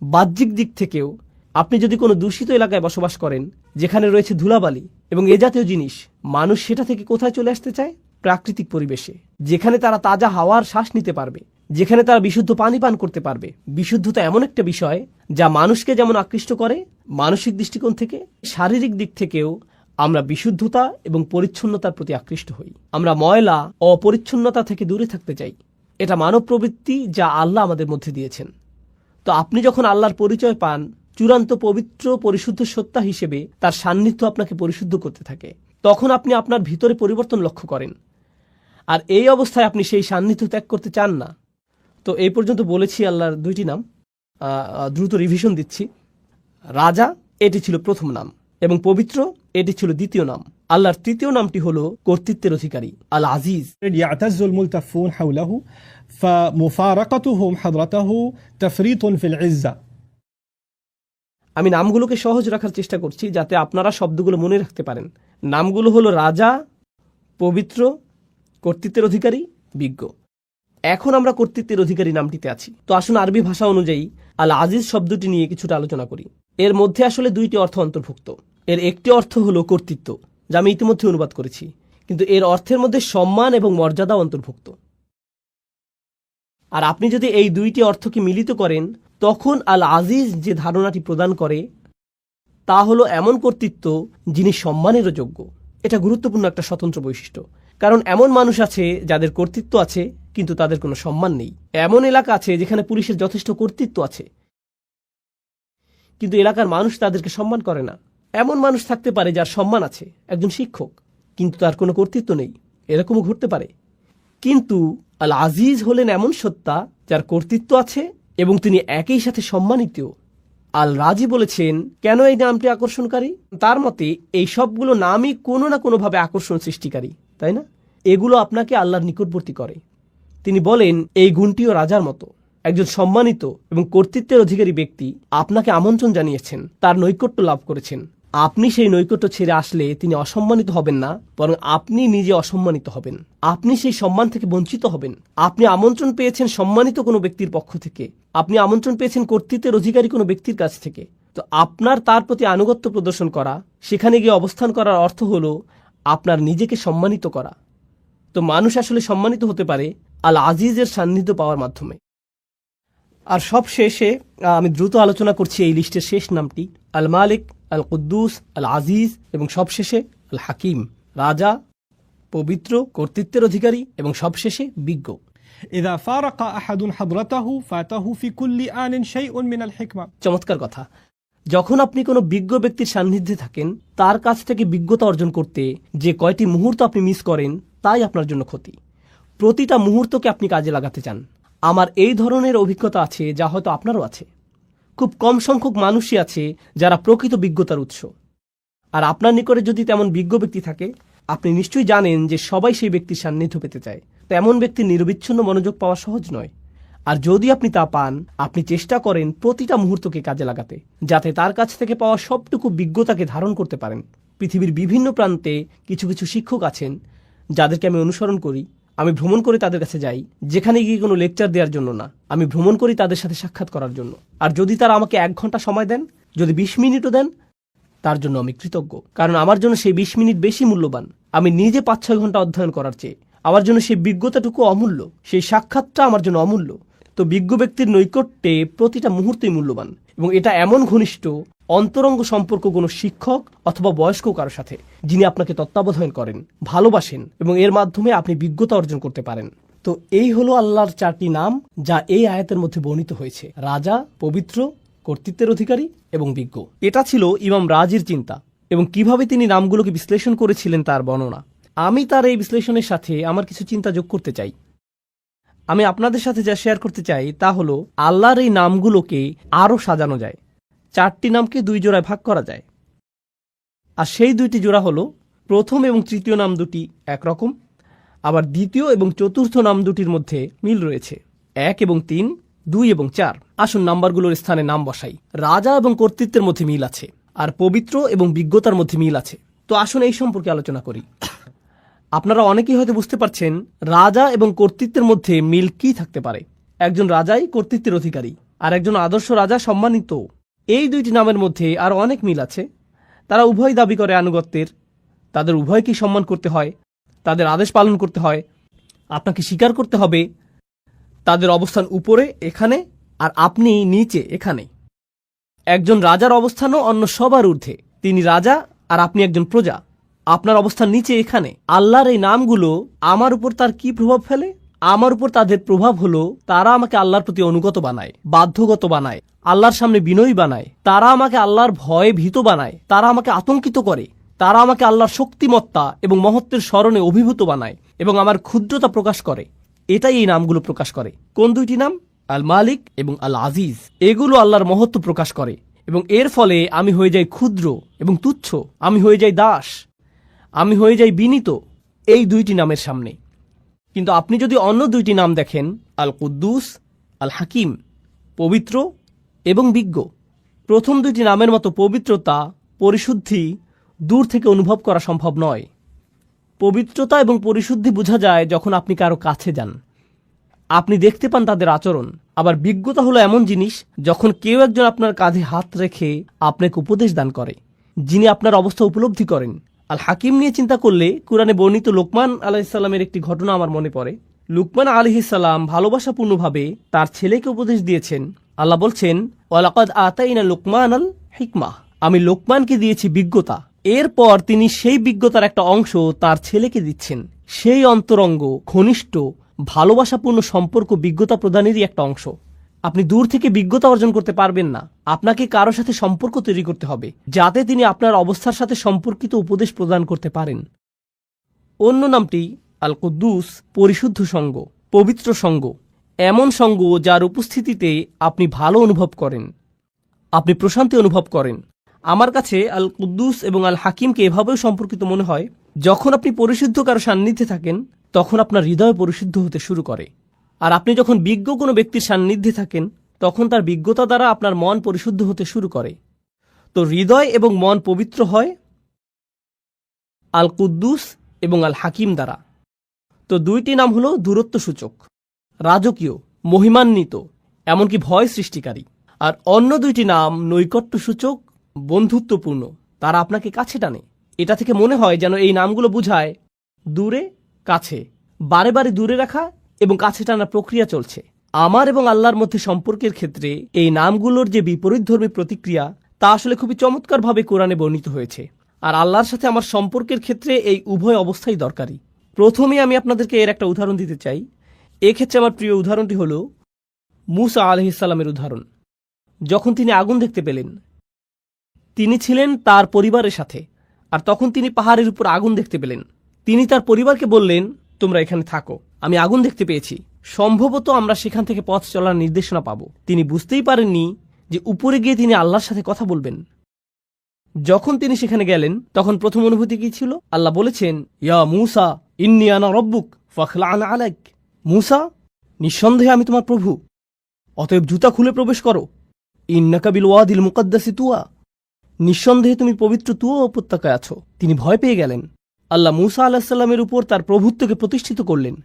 A: বাহ্যিক দিক থেকেও আপনি যদি কোনো দূষিত এলাকায় বসবাস করেন যেখানে রয়েছে ধুলাবালি এবং এ জাতীয় জিনিস, মানুষ সেটা থেকে কোথায় চলে আসতে চায়? প্রাকৃতিক পরিবেশে, যেখানে তারা তাজা হাওয়ার শ্বাস নিতে পারবে, যেখানে তারা বিশুদ্ধ পানি পান করতে পারবে। বিশুদ্ধতা এমন একটা বিষয় যা মানুষকে যেমন আকৃষ্ট করে মানসিক দৃষ্টিকোণ থেকে, শারীরিক দিক থেকেও আমরা বিশুদ্ধতা এবং পরিচ্ছন্নতার প্রতি আকৃষ্ট হই। আমরা ময়লা, অপরিচ্ছন্নতা থেকে দূরে থাকতে চাই। এটা মানব প্রবৃত্তি যা আল্লাহ আমাদের মধ্যে দিয়েছেন। তো আপনি যখন আল্লাহর পরিচয় পান চূড়ান্ত পবিত্র পরিশুদ্ধ সত্তা হিসেবে, তার সান্নিধ্য আপনাকে পরিশুদ্ধ করতে থাকে। তখন আপনি আপনার ভিতরে পরিবর্তন লক্ষ্য করেন, আর এই অবস্থায় আপনি সেই সান্নিধ্য ত্যাগ করতে চান না। তো এই পর্যন্ত বলেছি আল্লাহর 2টি নাম। দ্রুত রিভিশন দিচ্ছি। রাজা, এটি ছিল প্রথম নাম, এবং পবিত্র, এটি ছিল দ্বিতীয় নাম। আল্লাহর তৃতীয় নামটি হলো কর্তৃত্বের অধিকারী, আল আজিজ।
B: ইয়াতাজ্জুল মুলতাফুন হাওলাহু ফামুফারাকাতুহুম হাদরাতাহু তাফরিতুন ফিল ইজ্জা।
A: আমি নামগুলোকে সহজ রাখার চেষ্টা করছি যাতে আপনারা শব্দগুলো মনে রাখতে পারেন। নামগুলো হলো রাজা, পবিত্র, কর্তৃত্বের অধিকারী, বিজ্ঞ। এখন আমরা কর্তৃত্বের অধিকারী নামটিতে আছি। তো আসুন আরবি ভাষা অনুযায়ী আল আজিজ শব্দটি নিয়ে কিছুটা আলোচনা করি। এর মধ্যে আসলে 2টি অর্থ অন্তর্ভুক্ত। এর একটি অর্থ হলো কর্তৃত্ব, যা আমি ইতিমধ্যে অনুবাদ করেছি, কিন্তু এর অর্থের মধ্যে সম্মান এবং মর্যাদা অন্তর্ভুক্ত। আর আপনি যদি এই দুইটি অর্থকে মিলিত করেন, তখন আল আজিজ যে ধারণাটি প্রদান করে তা হলো এমন কর্তৃত্ব যিনি সম্মানেরও যোগ্য। এটা গুরুত্বপূর্ণ একটা স্বতন্ত্র বৈশিষ্ট্য, কারণ এমন মানুষ আছে যাদের কর্তৃত্ব আছে কিন্তু তাদের কোনো সম্মান নেই। এমন এলাকা আছে যেখানে পুলিশের যথেষ্ট কর্তৃত্ব আছে কিন্তু এলাকার মানুষ তাদেরকে সম্মান করে না। এমন মানুষ থাকতে পারে যার সম্মান আছে, একজন শিক্ষক, কিন্তু তার কোনো কর্তৃত্ব নেই, এরকমও ঘটতে পারে। কিন্তু আল আজিজ হলেন এমন সত্তা যার কর্তৃত্ব আছে এবং তিনি একই সাথে সম্মানিত। আল রাজি বলেছেন, কেন এই নামটি আকর্ষণকারী? তার মতে এই সবগুলো নামই কোনো না কোনোভাবে আকর্ষণ সৃষ্টিকারী, তাই না? এগুলো আপনাকে আল্লাহর নিকটবর্তী করে। তিনি বলেন, এই গুণটিও রাজার মতো। একজন সম্মানিত এবং কর্তৃত্বের অধিকারী ব্যক্তি আপনাকে আমন্ত্রণ জানিয়েছেন, তার নৈকট্য লাভ করেছেন। আপনি সেই নৈকট্য ছেড়ে আসলে তিনি অসম্মানিত হবেন না, বরং আপনি নিজে অসম্মানিত হবেন। আপনি সেই সম্মান থেকে বঞ্চিত হবেন। আপনি আমন্ত্রণ পেয়েছেন সম্মানিত কোনো ব্যক্তির পক্ষ থেকে, আপনি আমন্ত্রণ পেয়েছেন কর্তৃত্বের অধিকারী কোনো ব্যক্তির কাছ থেকে। তো আপনার তার প্রতি আনুগত্য প্রদর্শন করা, সেখানে গিয়ে অবস্থান করার অর্থ হলো আপনার নিজেকে সম্মানিত করা। তো মানুষ আসলে সম্মানিত হতে পারে আল আজিজের সান্নিধ্য পাওয়ার মাধ্যমে। আর সব শেষে আমি দ্রুত আলোচনা করছি এই লিস্টের শেষ নামটি, আল মালিক, আল কুদ্দুস, আল আজিজ এবং সবশেষে আল হাকিম, রাজা, পবিত্র, কর্তৃত্বের অধিকারী এবং সবশেষে বিজ্ঞ।
B: إذا فارق أحد حضرته فاته في كل آن شيء من الحكمة।
A: চমৎকার কথা। যখন আপনি কোনো বিজ্ঞ ব্যক্তির সান্নিধ্যে থাকেন, তার কাছ থেকে বিজ্ঞতা অর্জন করতে যে কয়টি মুহূর্ত আপনি মিস করেন তাই আপনার জন্য ক্ষতি। প্রতিটা মুহূর্তকে আপনি কাজে লাগাতে চান। আমার এই ধরনের অভিজ্ঞতা আছে, যা হয়তো আপনারও আছে। খুব কম সংখ্যক মানুষই আছে যারা প্রকৃত বিজ্ঞতার উৎস। আর আপনার নিকটে যদি তেমন বিজ্ঞ ব্যক্তি থাকে, আপনি নিশ্চয়ই জানেন যে সবাই সেই ব্যক্তির সান্নিধ্য পেতে চায়। তেমন ব্যক্তির নিরবিচ্ছিন্ন মনোযোগ পাওয়া সহজ নয়। আর যদি আপনি তা পান, আপনি চেষ্টা করেন প্রতিটা মুহূর্তকে কাজে লাগাতে, যাতে তার কাছ থেকে পাওয়া সবটুকু বিজ্ঞতাকে ধারণ করতে পারেন। পৃথিবীর বিভিন্ন প্রান্তে কিছু কিছু শিক্ষক আছেন যাদেরকে আমি অনুসরণ করি। আমি ভ্রমণ করে তাদের কাছে যাই, যেখানে গিয়ে কোনো লেকচার দেওয়ার জন্য না, আমি ভ্রমণ করি তাদের সাথে সাক্ষাৎ করার জন্য। আর যদি তারা আমাকে 1 ঘন্টা সময় দেন, যদি 20 মিনিটও দেন, তার জন্য আমি কৃতজ্ঞ। কারণ আমার জন্য সেই 20 মিনিট বেশি মূল্যবান আমি নিজে 5-6 ঘন্টা অধ্যয়ন করার চেয়ে। আমার জন্য সেই বিজ্ঞতাটুকু অমূল্য, সেই সাক্ষাৎটা আমার জন্য অমূল্য। তো বিজ্ঞ ব্যক্তির নৈকট্যে প্রতিটা মুহূর্তই মূল্যবান, এবং এটা এমন ঘনিষ্ঠ অন্তরঙ্গ সম্পর্ক কোনো শিক্ষক অথবা বয়স্ক কারোর সাথে, যিনি আপনাকে তত্ত্বাবধান করেন, ভালোবাসেন এবং এর মাধ্যমে আপনি বিজ্ঞতা অর্জন করতে পারেন। তো এই হলো আল্লাহর 4টি নাম যা এই আয়াতের মধ্যে বর্ণিত হয়েছে: রাজা, পবিত্র, কর্তৃত্বের অধিকারী এবং বিজ্ঞ। এটা ছিল ইমাম রাজির চিন্তা, এবং কিভাবে তিনি নামগুলোকে বিশ্লেষণ করেছিলেন তার বর্ণনা। আমি তার এই বিশ্লেষণের সাথে আমার কিছু চিন্তা যোগ করতে চাই। আমি আপনাদের সাথে যা শেয়ার করতে চাই তা হলো, আল্লাহর এই নামগুলোকে আরও সাজানো যায়। 4টি নামকে 2 জোড়ায় ভাগ করা যায়। আর সেই 2টি জোড়া হলো, প্রথম এবং তৃতীয় নাম দুটি একরকম, আবার দ্বিতীয় এবং চতুর্থ নাম দুটির মধ্যে মিল রয়েছে। 1 এবং 3, 2 এবং 4। আসুন নাম্বারগুলোর স্থানে নাম বসাই। রাজা এবং কর্তৃত্বের মধ্যে মিল আছে, আর পবিত্র এবং বিজ্ঞতার মধ্যে মিল আছে। তো আসুন এই সম্পর্কে আলোচনা করি। আপনারা অনেকেই হয়তো বুঝতে পারছেন রাজা এবং কর্তৃত্বের মধ্যে মিল কি থাকতে পারে। একজন রাজাই কর্তৃত্বের অধিকারী, আর একজন আদর্শ রাজা সম্মানিত। এই 2টি নামের মধ্যে আরও অনেক মিল আছে। তারা উভয় দাবি করে আনুগত্যের, তাদের উভয়কেই সম্মান করতে হয়, তাদের আদেশ পালন করতে হয়। আপনাকে স্বীকার করতে হবে তাদের অবস্থান উপরে এখানে, আর আপনি নিচে এখানে। একজন রাজার অবস্থানও অন্য সবার ঊর্ধ্বে। তিনি রাজা আর আপনি একজন প্রজা। আপনার অবস্থান নিচে এখানে। আল্লাহর এই নামগুলো আমার উপর তার কি প্রভাব ফেলে? আমার উপর তাদের প্রভাব হলো, তারা আমাকে আল্লাহর প্রতি অনুগত বানায়, বাধ্যগত বানায়, আল্লাহর সামনে বিনয়ী বানায়। তারা আমাকে আল্লাহর ভয়ে ভীত বানায়, তারা আমাকে আতঙ্কিত করে, তারা আমাকে আল্লাহর শক্তিমত্তা এবং মহত্বের স্মরণে অভিভূত বানায় এবং আমার ক্ষুদ্রতা প্রকাশ করে। এটাই এই নামগুলো প্রকাশ করে। কোন 2টি নাম? আল মালিক এবং আল আজিজ। এগুলো আল্লাহর মহত্ব প্রকাশ করে, এবং এর ফলে আমি হয়ে যাই ক্ষুদ্র এবং তুচ্ছ, আমি হয়ে যাই দাস, আমি হয়ে যাই বিনীত এই 2টি নামের সামনে। কিন্তু আপনি যদি অন্য 2টি নাম দেখেন, আল কুদ্দুস, আল হাকিম, পবিত্র এবং বিজ্ঞ, প্রথম 2টি নামের মতো পবিত্রতা, পরিশুদ্ধি দূর থেকে অনুভব করা সম্ভব নয়। পবিত্রতা এবং পরিশুদ্ধি বোঝা যায় যখন আপনি কারো কাছে যান, আপনি দেখতে পান তাদের আচরণ। আবার বিজ্ঞতা হলো এমন জিনিস যখন কেউ একজন আপনার কাঁধে হাত রেখে আপনাকে উপদেশ দান করে, যিনি আপনার অবস্থা উপলব্ধি করেন। আল হাকিম নিয়ে চিন্তা করলে কুরআনে বর্ণিত লোকমান আলাইহিস সালামের একটি ঘটনা আমার মনে পড়ে। লুকমান আলাইহিস সালাম ভালোবাসাপূর্ণভাবে তার ছেলেকে উপদেশ দিয়েছেন। আল্লাহ বলছেন, ওয়ালাকাদ আতাইনা লুকমানাল হিকমাহ, আমি লোকমানকে দিয়েছি বিজ্ঞতা। এরপর তিনি সেই বিজ্ঞতার একটা অংশ তার ছেলেকে দিচ্ছেন। সেই অন্তরঙ্গ, ঘনিষ্ঠ, ভালোবাসাপূর্ণ সম্পর্ক বিজ্ঞতা প্রদানেরই একটা অংশ। আপনি দূর থেকে বিজ্ঞতা অর্জন করতে পারবেন না, আপনাকে কারো সাথে সম্পর্ক তৈরি করতে হবে যাতে তিনি আপনার অবস্থার সাথে সম্পর্কিত উপদেশ প্রদান করতে পারেন। অন্য নামটি আল কুদ্দুস, পরিশুদ্ধ সঙ্গ, পবিত্র সঙ্গ, এমন সঙ্গ যার উপস্থিতিতে আপনি ভালো অনুভব করেন, আপনি প্রশান্তি অনুভব করেন। আমার কাছে আল কুদ্দুস এবং আল হাকিমকে এভাবেও সম্পর্কিত মনে হয়, যখন আপনি পরিশুদ্ধ কারো সান্নিধ্যে থাকেন তখন আপনার হৃদয় পরিশুদ্ধ হতে শুরু করে। আর আপনি যখন বিজ্ঞ কোনো ব্যক্তির সান্নিধ্যে থাকেন তখন তার বিজ্ঞতা দ্বারা আপনার মন পরিশুদ্ধ হতে শুরু করে। তো হৃদয় এবং মন পবিত্র হয় আল কুদ্দুস এবং আল হাকিম দ্বারা। তো দুইটি নাম হলো দূরত্ব সূচক, রাজকীয়, মহিমান্বিত, এমনকি ভয় সৃষ্টিকারী। আর অন্য দুইটি নাম নৈকট্য সূচক, বন্ধুত্বপূর্ণ, তারা আপনাকে কাছে টানে। এটা থেকে মনে হয় যেন এই নামগুলো বোঝায় দূরে কাছে, বারে বারে দূরে রাখা এবং কাছে টানার প্রক্রিয়া চলছে। আমার এবং আল্লাহর মধ্যে সম্পর্কের ক্ষেত্রে এই নামগুলোর যে বিপরীতধর্মী প্রতিক্রিয়া তা আসলে খুবই চমৎকারভাবে কোরআনে বর্ণিত হয়েছে। আর আল্লাহর সাথে আমার সম্পর্কের ক্ষেত্রে এই উভয় অবস্থাই দরকারি। প্রথমে আমি আপনাদেরকে এর একটা উদাহরণ দিতে চাই। এক্ষেত্রে আমার প্রিয় উদাহরণটি হল মূসা আলাইহিস সালামের উদাহরণ। যখন তিনি আগুন দেখতে পেলেন, তিনি ছিলেন তার পরিবারের সাথে, আর তখন তিনি পাহাড়ের উপর আগুন দেখতে পেলেন। তিনি তার পরিবারকে বললেন, তোমরা এখানে থাকো, আমি আগুন দেখতে পেয়েছি, সম্ভবত আমরা সেখান থেকে পথ চলার নির্দেশনা পাব। তিনি বুঝতেই পারেননি যে উপরে গিয়ে তিনি আল্লাহর সাথে কথা বলবেন। যখন তিনি সেখানে গেলেন তখন প্রথম অনুভূতি কি ছিল? আল্লাহ বলেছেন, ইয়া মূসা ইন্নী আনা রব্বুক ফাখলা'আন আলাইক, মূসা নিঃসন্দেহে আমি তোমার প্রভু, অতএব জুতা খুলে প্রবেশ করো। ইন্নাকা বিল ওয়াদিল মুকাদ্দাসি তুয়া, নিঃসন্দেহে তুমি পবিত্র তুয়া উপত্যকায় আছো। তিনি ভয় পেয়ে গেলেন। আল্লাহ মূসা আলাইহিস সালামের উপর তার প্রভুত্বকে প্রতিষ্ঠিত করলেন।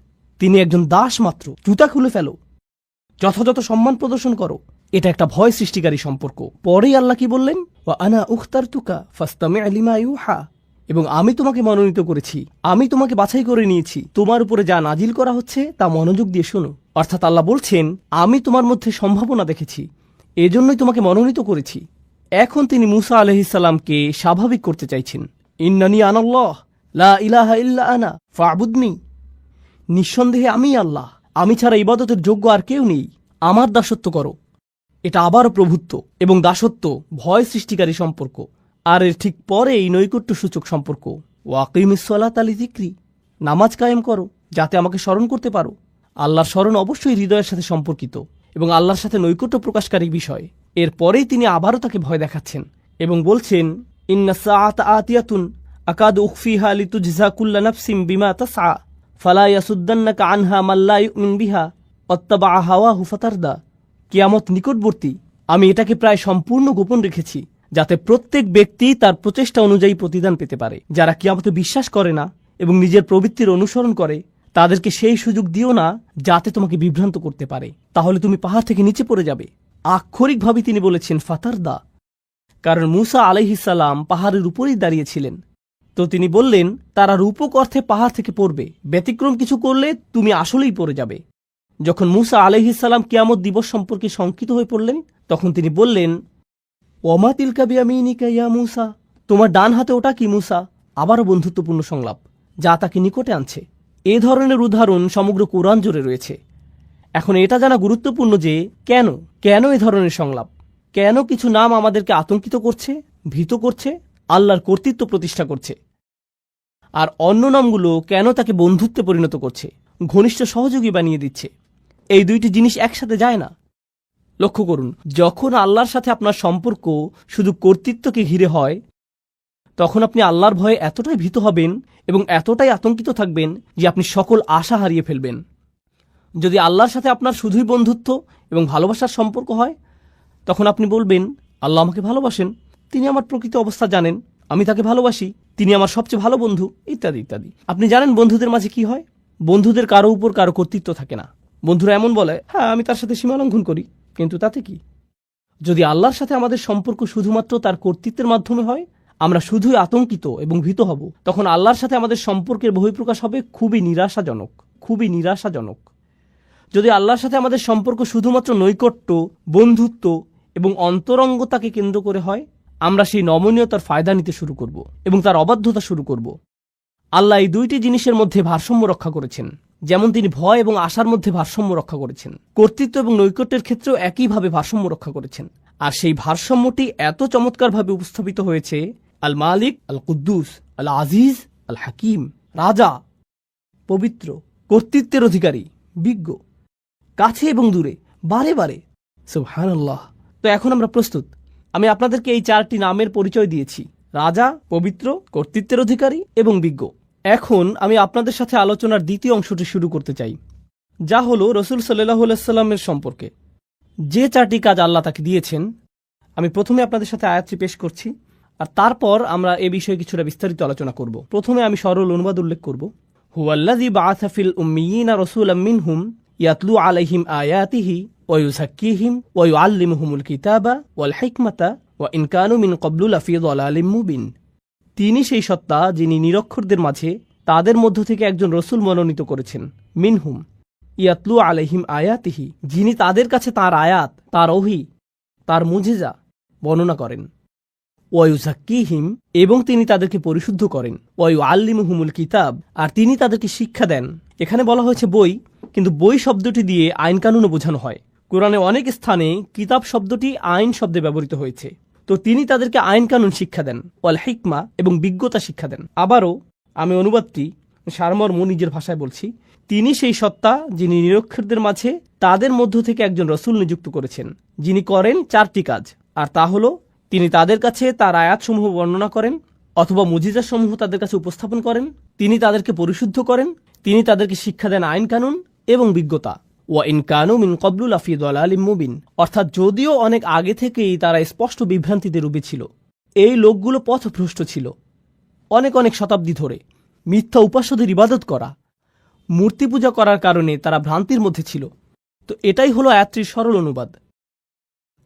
A: তিনি একজন দাস মাত্র, জুতা খুলে ফেলো, যথাযথ সম্মান প্রদর্শন করো। এটা একটা ভয় সৃষ্টিকারী সম্পর্ক। পরেই আল্লাহ কি বললেন? ওয়া আনা উখতারতুকা ফাসতামি' লিমা ইউহা, এবং আমি তোমাকে মনোনীত করেছি, আমি তোমাকে বাছাই করে নিয়েছি, তোমার উপরে যা নাজিল করা হচ্ছে তা মনোযোগ দিয়ে শোনো। অর্থাৎ আল্লাহ বলছেন, আমি তোমার মধ্যে সম্ভাবনা দেখেছি, এজন্যই তোমাকে মনোনীত করেছি। এখন তিনি মূসা আলাইহিস সালামকে স্বাভাবিক করতে চাইছেন। ইন্নানি আনাল্লাহ লা ইলাহা ইল্লা আনা ফা'বুদনি, নিঃসন্দেহে আমি আল্লাহ, আমি ছাড়া ইবাদতের যোগ্য আর কেউ নেই, আমার দাসত্ব করো। এটা আবারও প্রভুত্ব এবং দাসত্ব, ভয় সৃষ্টিকারী সম্পর্ক। আর এর ঠিক পরেই নৈকট্য সূচক সম্পর্ক। ওয়াকিমিস সালাতা লিযিকরি, নামাজ কায়েম করো যাতে আমাকে স্মরণ করতে পারো। আল্লাহর স্মরণ অবশ্যই হৃদয়ের সাথে সম্পর্কিত এবং আল্লাহর সাথে নৈকট্য প্রকাশকারী বিষয়। এরপরেই তিনি আবারও তাকে ভয় দেখাচ্ছেন এবং বলছেন, ইন্না সাআতা আতিয়াতুন আকাদু উখফিহা লিতুজজা কুল্লা নাফসিম বিমা তাসআ ফালা ইয়াসুদ্দান্নাকা আনহা মান লা ইউমিন বিহা ওয়াত্তাবা হাওয়াহু ফাতারদা। কিয়ামত নিকটবর্তী, আমি এটাকে প্রায় সম্পূর্ণ গোপন রেখেছি যাতে প্রত্যেক ব্যক্তি তার প্রচেষ্টা অনুযায়ী প্রতিদান পেতে পারে। যারা কিয়ামতে বিশ্বাস করে না এবং নিজের প্রবৃত্তির অনুসরণ করে, তাদেরকে সেই সুযোগ দিও না যাতে তোমাকে বিভ্রান্ত করতে পারে, তাহলে তুমি পাহাড় থেকে নিচে পড়ে যাবে। আক্ষরিকভাবে তিনি বলেছেন ফাতারদা, কারণ মূসা আলাইহিস সালাম পাহাড়ের উপরেই দাঁড়িয়েছিলেন। তো তিনি বললেন, তারা রূপক অর্থে পাহাড় থেকে পড়বে, ব্যতিক্রম কিছু করলে তুমি আসলেই পড়ে যাবে। যখন মূসা আলাইহিস সালাম কিয়ামত দিবস সম্পর্কে শঙ্কিত হয়ে পড়লেন, তখন তিনি বললেন, ওমা তিলকা বিয়ামিনিকা ইয়া মূসা, তোমার ডান হাতে ওটা কি মূসা? আবারও বন্ধুত্বপূর্ণ সংলাপ যা তাকে নিকটে আনছে। এ ধরনের উদাহরণ সমগ্র কোরআন জুড়ে রয়েছে। এখন এটা জানা গুরুত্বপূর্ণ যে কেন এ ধরনের সংলাপ, কেন কিছু নাম আমাদেরকে আতঙ্কিত করছে, ভীত করছে, আল্লাহর কর্তৃত্ব প্রতিষ্ঠা করছে, আর অন্য নামগুলো কেন তাকে বন্ধুত্বে পরিণত করছে, ঘনিষ্ঠ সহযোগী বানিয়ে দিচ্ছে। এই দুইটি জিনিস একসাথে যায় না। লক্ষ্য করুন, যখন আল্লাহর সাথে আপনার সম্পর্ক শুধু কর্তৃত্বকে ঘিরে হয়, তখন আপনি আল্লাহর ভয়ে এতটাই ভীত হবেন এবং এতটাই আতঙ্কিত থাকবেন যে আপনি সকল আশা হারিয়ে ফেলবেন। যদি আল্লাহর সাথে আপনার শুধুই বন্ধুত্ব এবং ভালোবাসার সম্পর্ক হয়, তখন আপনি বলবেন, আল্লাহ আমাকে ভালোবাসেন, তিনি আমার প্রকৃত অবস্থা জানেন, আমি তাকে ভালোবাসি, তিনি আমার সবচেয়ে ভালো বন্ধু, ইত্যাদি ইত্যাদি। আপনি জানেন বন্ধুদের মাঝে কি হয়? বন্ধুদের কারো উপর কারো কর্তৃত্ব থাকে না। বন্ধুরা এমন বলে, হ্যাঁ আমি তার সাথে সীমালঙ্ঘন করি, কিন্তু তাতে কি? যদি আল্লাহর সাথে আমাদের সম্পর্ক শুধুমাত্র তার কর্তৃত্বের মাধ্যমে হয়, আমরা শুধুই আতঙ্কিত এবং ভীত হব। তখন আল্লাহর সাথে আমাদের সম্পর্কের বহিঃপ্রকাশ হবে খুবই নিরাশাজনক। খুবই নিরাশাজনক। যদি আল্লাহর সাথে আমাদের সম্পর্ক শুধুমাত্র নৈকট্য, বন্ধুত্ব এবং অন্তরঙ্গতাকে কেন্দ্র করে হয়, আমরা সেই নমনীয়তার ফায়দা নিতে শুরু করব এবং তার অবাধ্যতা শুরু করব। আল্লাহ এই দুইটি জিনিসের মধ্যে ভারসাম্য রক্ষা করেছেন, যেমন তিনি ভয় এবং আশার মধ্যে ভারসাম্য রক্ষা করেছেন, কর্তৃত্ব এবং নৈকট্যের ক্ষেত্রেও একইভাবে ভারসাম্য রক্ষা করেছেন। আর সেই ভারসাম্যটি এত চমৎকারভাবে উপস্থাপিত হয়েছে আল মালিক, আল কুদ্দুস, আল আজিজ, আল হাকিম, রাজা, পবিত্র, কর্তৃত্বের অধিকারী, বিজ্ঞ, কাছে এবং দূরে, বারে বারে। সুবহানাল্লাহ। তো এখন আমরা প্রস্তুত। আমি আপনাদেরকে এই 4টি নামের পরিচয় দিয়েছি: রাজা, পবিত্র, কর্তৃত্বের অধিকারী এবং বিজ্ঞ। এখন আমি আপনাদের সাথে আলোচনার দ্বিতীয় অংশটি শুরু করতে চাই, যা হলো রসুল সাল্লাল্লাহু আলাইহি সাল্লামের সম্পর্কে যে 4টি কাজ আল্লাহ তাকে দিয়েছেন। আমি প্রথমে আপনাদের সাথে আয়াতটি পেশ করছি, আর তারপর আমরা এ বিষয়ে কিছুটা বিস্তারিত আলোচনা করব। প্রথমে আমি সরল অনুবাদ উল্লেখ করব। হুয়াল্লাযী বাআসা ফিল উম্মিয়িনা রাসূলাম মিনহুম ইয়াতলু আলাইহিম আয়াতিহি ওয়া ইউযাক্কিহিম ওয়া ইউআল্লিমুহুমুল কিতাবা ওয়াল হিকমাতা ওয়া ইন কানু মিন ক্বাবলু লাফি যালালিম মুবিন। তিনি সেই সত্তা যিনি নিরক্ষরদের মাঝে তাদের মধ্য থেকে একজন রসুল মনোনীত করেছেন। মিনহুম ইয়াতলু আলাইহিম আয়াতিহি, যিনি তাদের কাছে তার আয়াত, তার ওহী, তার মুজিজা বর্ণনা করেন। ওয়া ইউযাক্কিহিম, এবং তিনি তাদেরকে পরিশুদ্ধ করেন। ওয়া ইউআল্লিমুহুমুল কিতাব, আর তিনি তাদেরকে শিক্ষা দেন। এখানে বলা হয়েছে বই, কিন্তু বই শব্দটি দিয়ে আইন কানুনও বোঝানো হয়। কোরআনে অনেক স্থানে কিতাব শব্দটি আইন শব্দে ব্যবহৃত হয়েছে। তো তিনি তাদেরকে আইন কানুন শিক্ষা দেন, ওয়াল হিকমা, এবং বিজ্ঞতা শিক্ষা দেন। আবারও আমি অনুবাদটি সারমর্ম নিজের ভাষায় বলছি। তিনি সেই সত্তা যিনি নিরক্ষরদের মাঝে তাদের মধ্য থেকে একজন রসুল নিযুক্ত করেছেন, যিনি করেন 4টি কাজ। আর তা হলো, তিনি তাদের কাছে তার আয়াতসমূহ বর্ণনা করেন অথবা মুজিজাসমূহ তাদের কাছে উপস্থাপন করেন, তিনি তাদেরকে পরিশুদ্ধ করেন, তিনি তাদেরকে শিক্ষা দেন আইন কানুন এবং বিজ্ঞতা। ওয়া ইন কানু মিন ক্বাবলু লাফি যালালিম মুবিন, অর্থাৎ যদিও অনেক আগে থেকেই তারা স্পষ্ট বিভ্রান্তিতে ডুবে ছিল, এই লোকগুলো পথভ্রষ্ট ছিল। অনেক অনেক শতাব্দী ধরে মিথ্যা উপাস্যদের ইবাদত করা, মূর্তি পূজা করার কারণে তারা ভ্রান্তির মধ্যে ছিল। তো এটাই হলো আয়াতটির সরল অনুবাদ।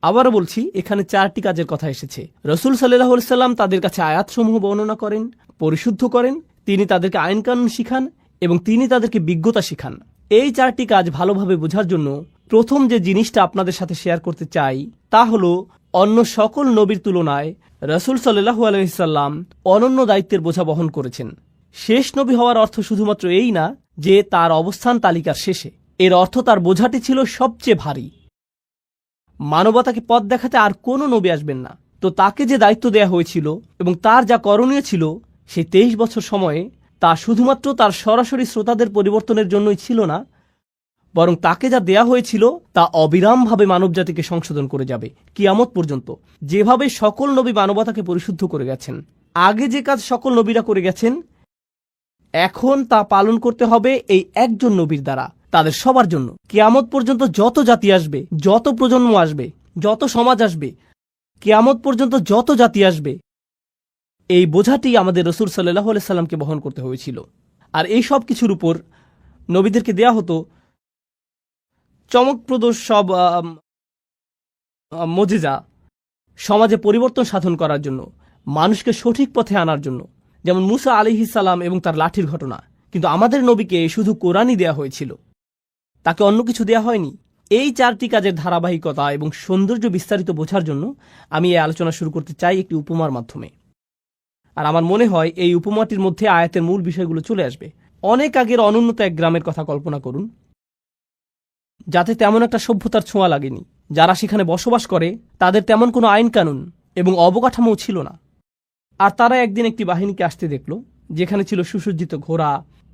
A: আবারও বলছি, এখানে 4টি কাজের কথা এসেছে। রসুল সাল্লাল্লাহু আলাইহি সাল্লাম তাদের কাছে আয়াতসমূহ বর্ণনা করেন, পরিশুদ্ধ করেন, তিনি তাদেরকে আইন কানুন শিখান এবং তিনি তাদেরকে বিজ্ঞতা শিখান। এই 4টি কাজ ভালোভাবে বোঝার জন্য প্রথম যে জিনিসটা আপনাদের সাথে শেয়ার করতে চাই তা হলো, অন্য সকল নবীর তুলনায় রসুল সাল্লাল্লাহু আলাইহি সাল্লাম অনন্য দায়িত্বের বোঝা বহন করেছেন। শেষ নবী হওয়ার অর্থ শুধুমাত্র এই না যে তার অবস্থান তালিকার শেষে, এর অর্থ তার বোঝাটি ছিল সবচেয়ে ভারী। মানবতাকে পথ দেখাতে আর কোনো নবী আসবেন না। তো তাকে যে দায়িত্ব দেয়া হয়েছিল এবং তার যা করণীয় ছিল, সেই 23 বছর সময়ে তা শুধুমাত্র তার সরাসরি শ্রোতাদের পরিবর্তনের জন্যই ছিল না, বরং তাকে যা দেয়া হয়েছিল তা অবিরামভাবে মানবজাতিকে সংশোধন করে যাবে কিয়ামত পর্যন্ত। যেভাবে সকল নবী মানবতাকে পরিশুদ্ধ করে গেছেন, আগে যে কাজ সকল নবীরা করে গেছেন, এখন তা পালন করতে হবে এই একজন নবীর দ্বারা, তাদের সবার জন্য। কিয়ামত পর্যন্ত যত জাতি আসবে, যত প্রজন্ম আসবে, যত সমাজ আসবে, কিয়ামত পর্যন্ত যত জাতি আসবে, এই বোঝাটি আমাদের রসুল সাল্লাল্লাহু আলাইহি সাল্লামকে বহন করতে হয়েছিল। আর এই সব কিছুর উপর নবীদেরকে দেয়া হতো চমকপ্রদ সব মুজিজা, সমাজে পরিবর্তন সাধন করার জন্য, মানুষকে সঠিক পথে আনার জন্য। যেমন মুসা আলাইহিস সালাম এবং তার লাঠির ঘটনা। কিন্তু আমাদের নবীকে শুধু কোরআনই দেয়া হয়েছিল, তাকে অন্য কিছু দেয়া হয়নি। এই 4টি কাজের ধারাবাহিকতা এবং সৌন্দর্য বিস্তারিত বোঝার জন্য আমি এই আলোচনা শুরু করতে চাই একটি উপমার মাধ্যমে। আর আমার মনে হয় এই উপমাটির মধ্যে আয়াতের মূল বিষয়গুলো চলে আসবে। অনেক আগের অনুন্নত এক গ্রামের কথা কল্পনা করুন, যাতে তেমন একটা সভ্যতার ছোঁয়া লাগেনি। যারা সেখানে বসবাস করে তাদের তেমন কোনো আইন কানুন এবং অবকাঠামোও ছিল না। আর তারা একদিন একটি বাহিনীকে আসতে দেখল, যেখানে ছিল সুসজ্জিত ঘোড়া,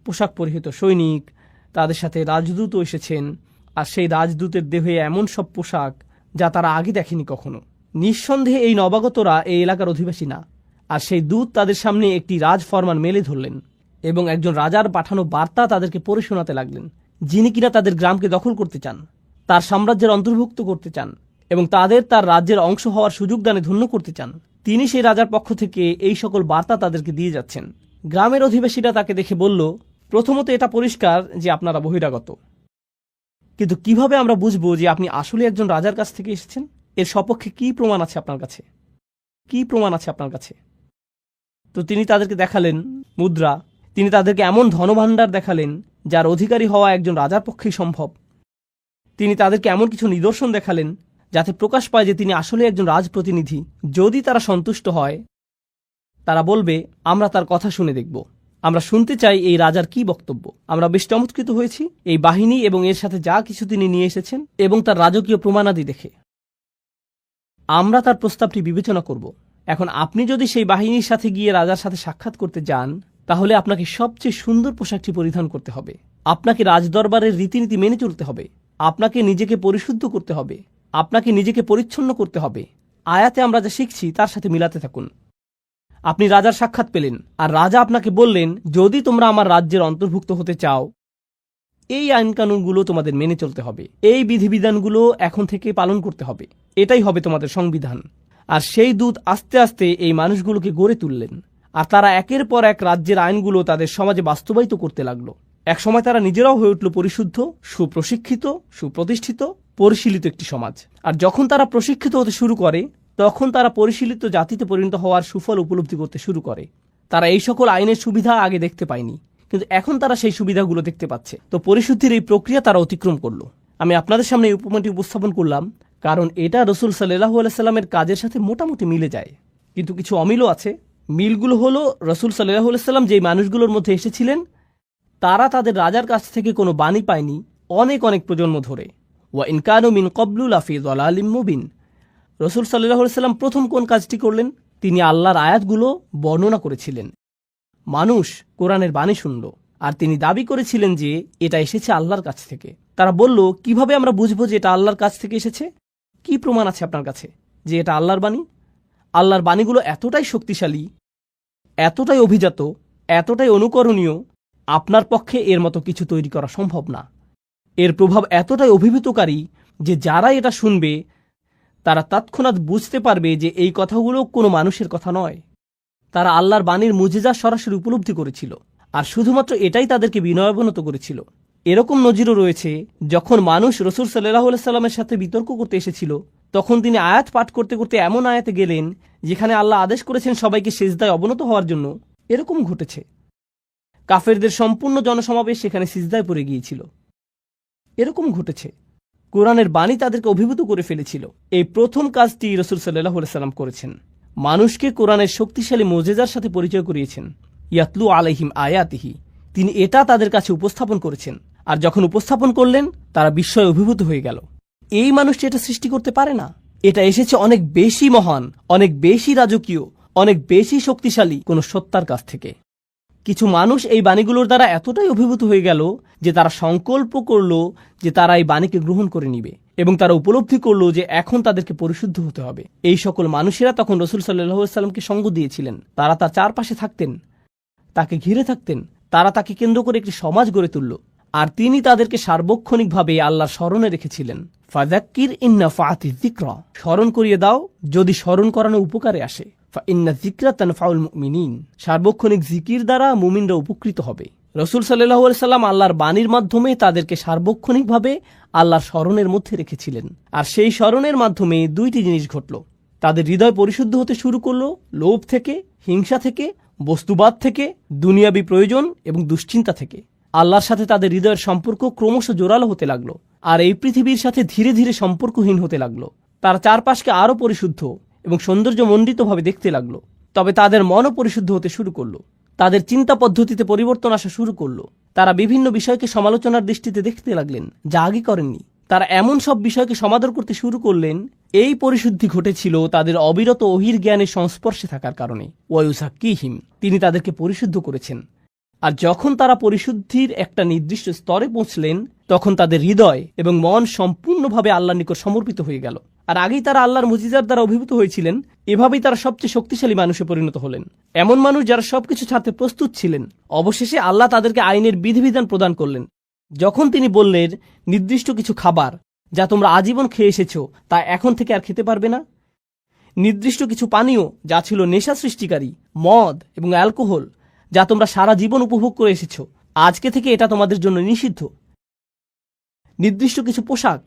A: পোশাক পরিহিত সৈনিক, তাদের সাথে রাজদূতও এসেছেন। আর সেই রাজদূতের দেহে এমন সব পোশাক যা তারা আগে দেখেনি কখনো। নিঃসন্দেহে এই নবাগতরা এই এলাকার অধিবাসী না। আর সেই দূত তাদের সামনে একটি রাজফরমান মেলে ধরলেন এবং একজন রাজার পাঠানো বার্তা তাদেরকে পড়ে শোনাতে লাগলেন, যিনি কিনা তাদের গ্রামকে দখল করতে চান, তার সাম্রাজ্যের অন্তর্ভুক্ত করতে চান এবং তাদের তার রাজ্যের অংশ হওয়ার সুযোগ দানে ধন্য করতে চান। তিনি সেই রাজার পক্ষ থেকে এই সকল বার্তা তাদেরকে দিয়ে যাচ্ছেন। গ্রামের অধিবাসীরা তাকে দেখে বলল, প্রথমত এটা পরিষ্কার যে আপনারা বহিরাগত, কিন্তু কিভাবে আমরা বুঝবো যে আপনি আসলে একজন রাজার কাছ থেকে এসেছেন? এর সপক্ষে কি প্রমাণ আছে আপনার কাছে? কি প্রমাণ আছে আপনার কাছে? তো তিনি তাদেরকে দেখালেন মুদ্রা তিনি তাদেরকে এমন ধনভাণ্ডার দেখালেন যার অধিকারী হওয়া একজন রাজার পক্ষেই সম্ভব। তিনি তাদেরকে এমন কিছু নিদর্শন দেখালেন যাতে প্রকাশ পায় যে তিনি আসলে একজন রাজপ্রতিনিধি। যদি তারা সন্তুষ্ট হয়, তারা বলবে, আমরা তার কথা শুনে দেখব, আমরা শুনতে চাই এই রাজার কি বক্তব্য। আমরা বেশ চমৎকৃত হয়েছি এই বাহিনী এবং এর সাথে যা কিছু তিনি নিয়ে এসেছেন এবং তার রাজকীয় প্রমাণাদি দেখে। আমরা তার প্রস্তাবটি বিবেচনা করব। এখন আপনি যদি সেই বাহিনীর সাথে গিয়ে রাজার সাথে সাক্ষাৎ করতে যান, তাহলে আপনাকে সবচেয়ে সুন্দর পোশাকটি পরিধান করতে হবে, আপনাকে রাজদরবারের রীতিনীতি মেনে চলতে হবে, আপনাকে নিজেকে পরিশুদ্ধ করতে হবে, আপনাকে নিজেকে পরিচ্ছন্ন করতে হবে। আয়াতে আমরা যা শিখছি তার সাথে মিলাতে থাকুন। আপনি রাজার সাক্ষাৎ পেলেন, আর রাজা আপনাকে বললেন, যদি তোমরা আমার রাজ্যের অন্তর্ভুক্ত হতে চাও, এই আইনকানুনগুলো তোমাদের মেনে চলতে হবে, এই বিধিবিধানগুলো এখন থেকে পালন করতে হবে, এটাই হবে তোমাদের সংবিধান। আর সেই দূত আস্তে আস্তে এই মানুষগুলোকে গড়ে তুললেন, আর তারা একের পর এক রাজ্যের আইনগুলো তাদের সমাজে বাস্তবায়িত করতে লাগলো। এক সময় তারা নিজেরাও হয়ে উঠল পরিশুদ্ধ, সুপ্রশিক্ষিত, সুপ্রতিষ্ঠিত, পরিশীলিত একটি সমাজ। আর যখন তারা প্রশিক্ষিত হতে শুরু করে, তখন তারা পরিশীলিত জাতিতে পরিণত হওয়ার সুফল উপলব্ধি করতে শুরু করে। তারা এই সকল আইনের সুবিধা আগে দেখতে পায়নি, কিন্তু এখন তারা সেই সুবিধাগুলো দেখতে পাচ্ছে। তো পরিশুদ্ধির এই প্রক্রিয়া তারা অতিক্রম করলো। আমি আপনাদের সামনে এই উপমাটি উপস্থাপন করলাম কারণ এটা রসুল সাল্লাল্লাহু আলাইহি সাল্লামের কাজের সাথে মোটামুটি মিলে যায়, কিন্তু কিছু অমিলও আছে। মিলগুলো হলো, রসুল সাল্লাল্লাহু আলাইহি সাল্লাম যেই মানুষগুলোর মধ্যে এসেছিলেন, তারা তাদের রাজার কাছ থেকে কোনো বাণী পায়নি অনেক অনেক প্রজন্ম ধরে। ওয়া ইন কানু মিন ক্বাবলু লাফি যালালিম মুবিন। রসুল সাল্লাল্লাহু আলাইহি সাল্লাম প্রথম কোন কাজটি করলেন? তিনি আল্লাহর আয়াতগুলো বর্ণনা করেছিলেন। মানুষ কোরআনের বাণী শুনল, আর তিনি দাবি করেছিলেন যে এটা এসেছে আল্লাহর কাছ থেকে। তারা বলল, কিভাবে আমরা বুঝবো যে এটা আল্লাহর কাছ থেকে এসেছে? কি প্রমাণ আছে আপনার কাছে যে এটা আল্লাহর বাণী? আল্লাহর বাণীগুলো এতটাই শক্তিশালী, এতটাই অভিজাত, এতটাই অনুকরণীয়, আপনার পক্ষে এর মতো কিছু তৈরি করা সম্ভব না। এর প্রভাব এতটাই অভিভূতকারী যে যারা এটা শুনবে তারা তৎক্ষণাৎ বুঝতে পারবে যে এই কথাগুলো কোনো মানুষের কথা নয়। তারা আল্লাহর বাণীর মুজিজা সরাসরি উপলব্ধি করেছিল, আর শুধুমাত্র এটাই তাদেরকে বিনয়াবনত করেছিল। এরকম নজিরও রয়েছে, যখন মানুষ রসুল সাল্লাল্লাহু আলাইহি সাল্লামের সাথে বিতর্ক করতে এসেছিল, তখন তিনি আয়াত পাঠ করতে করতে এমন আয়াতে গেলেন যেখানে আল্লাহ আদেশ করেছেন সবাইকে সিজদায় অবনত হওয়ার জন্য। এরকম ঘটেছে, কাফেরদের সম্পূর্ণ জনসমাবেশ সেখানে সিজদায় পড়ে গিয়েছিল। এরকম ঘটেছে, কোরআনের বাণী তাদেরকে অভিভূত করে ফেলেছিল। এই প্রথম কাজটি রসুল সাল্লাল্লাহু আলাইহি সাল্লাম করেছেন, মানুষকে কোরআনের শক্তিশালী মুজিজার সাথে পরিচয় করিয়েছেন। ইয়াতলু আলাইহিম আয়াতিহি, তিনি এটা তাদের কাছে উপস্থাপন করেছেন, আর যখন উপস্থাপন করলেন তারা বিস্ময়ে অভিভূত হয়ে গেল। এই মানুষটি এটা সৃষ্টি করতে পারে না, এটা এসেছে অনেক বেশি মহান, অনেক বেশি রাজকীয়, অনেক বেশি শক্তিশালী কোন সত্তার কাছ থেকে। কিছু মানুষ এই বাণীগুলোর দ্বারা এতটাই অভিভূত হয়ে গেল যে তারা সংকল্প করল যে তারা এই বাণীকে গ্রহণ করে নিবে, এবং তারা উপলব্ধি করল যে এখন তাদেরকে পরিশুদ্ধ হতে হবে। এই সকল মানুষেরা তখন রসুল সাল্লাল্লাহু আলাইহি সাল্লামকে সঙ্গ দিয়েছিলেন, তারা তার চারপাশে থাকতেন, তাকে ঘিরে থাকতেন, তারা তাকে কেন্দ্র করে একটি সমাজ গড়ে তুলল, আর তিনি তাদেরকে সার্বক্ষণিকভাবে আল্লাহর স্মরণে রেখেছিলেন। ফাযাক্কির ইন নাফাআতি যিকরা, স্মরণ করিয়ে দাও যদি স্মরণ করানো উপকারে আসে। ফাইন্না যিকরা তানফাউল মুমিনিন, সার্বক্ষণিক জিকির দ্বারা মুমিনরা উপকৃত হবে। রসুল সাল্লাল্লাহু আলাইহি সাল্লাম আল্লাহর বাণীর মাধ্যমে তাদেরকে সার্বক্ষণিকভাবে আল্লাহর স্মরণের মধ্যে রেখেছিলেন, আর সেই স্মরণের মাধ্যমে দুইটি জিনিস ঘটল। তাদের হৃদয় পরিশুদ্ধ হতে শুরু করল লোভ থেকে, হিংসা থেকে, বস্তুবাদ থেকে, দুনিয়াবী প্রয়োজন এবং দুশ্চিন্তা থেকে। আল্লাহর সাথে তাদের হৃদয়ের সম্পর্ক ক্রমশ জোরালো হতে লাগলো, আর এই পৃথিবীর সাথে ধীরে ধীরে সম্পর্কহীন হতে লাগলো। তারা চারপাশকে আরও পরিশুদ্ধ এবং সৌন্দর্যমণ্ডিতভাবে দেখতে লাগলো। তবে তাদের মনও পরিশুদ্ধ হতে শুরু করলো, তাদের চিন্তা পদ্ধতিতে পরিবর্তন আসা শুরু করলো। তারা বিভিন্ন বিষয়কে সমালোচনার দৃষ্টিতে দেখতে লাগলেন, যা আগে করেননি। তারা এমন সব বিষয়কে সমাদর করতে শুরু করলেন। এই পরিশুদ্ধি ঘটেছিল তাদের অবিরত ওহির জ্ঞানের সংস্পর্শে থাকার কারণে। ওয়ায়ুযাক্কিহিম, তিনি তাদেরকে পরিশুদ্ধ করেছেন। আর যখন তারা পরিশুদ্ধির একটা নির্দিষ্ট স্তরে পৌঁছলেন, তখন তাদের হৃদয় এবং মন সম্পূর্ণভাবে আল্লাহর নিকট সমর্পিত হয়ে গেল। আর আগেই তারা আল্লাহর মুজিজার দ্বারা অভিভূত হয়েছিলেন। এভাবেই তারা সবচেয়ে শক্তিশালী মানুষে পরিণত হলেন, এমন মানুষ যারা সবকিছু ছাড়তে প্রস্তুত ছিলেন। অবশেষে আল্লাহ তাদেরকে আইনের বিধিবিধান প্রদান করলেন। যখন তিনি বললেন, নির্দিষ্ট কিছু খাবার যা তোমরা আজীবন খেয়ে এসেছো তা এখন থেকে আর খেতে পারবে না, নির্দিষ্ট কিছু পানীয় যা ছিল নেশা সৃষ্টিকারী, মদ এবং অ্যালকোহল, যা তোমরা সারা জীবন উপভোগ করে এসেছো, আজকে থেকে এটা তোমাদের জন্য নিষিদ্ধ, নির্দিষ্ট কিছু পোশাক,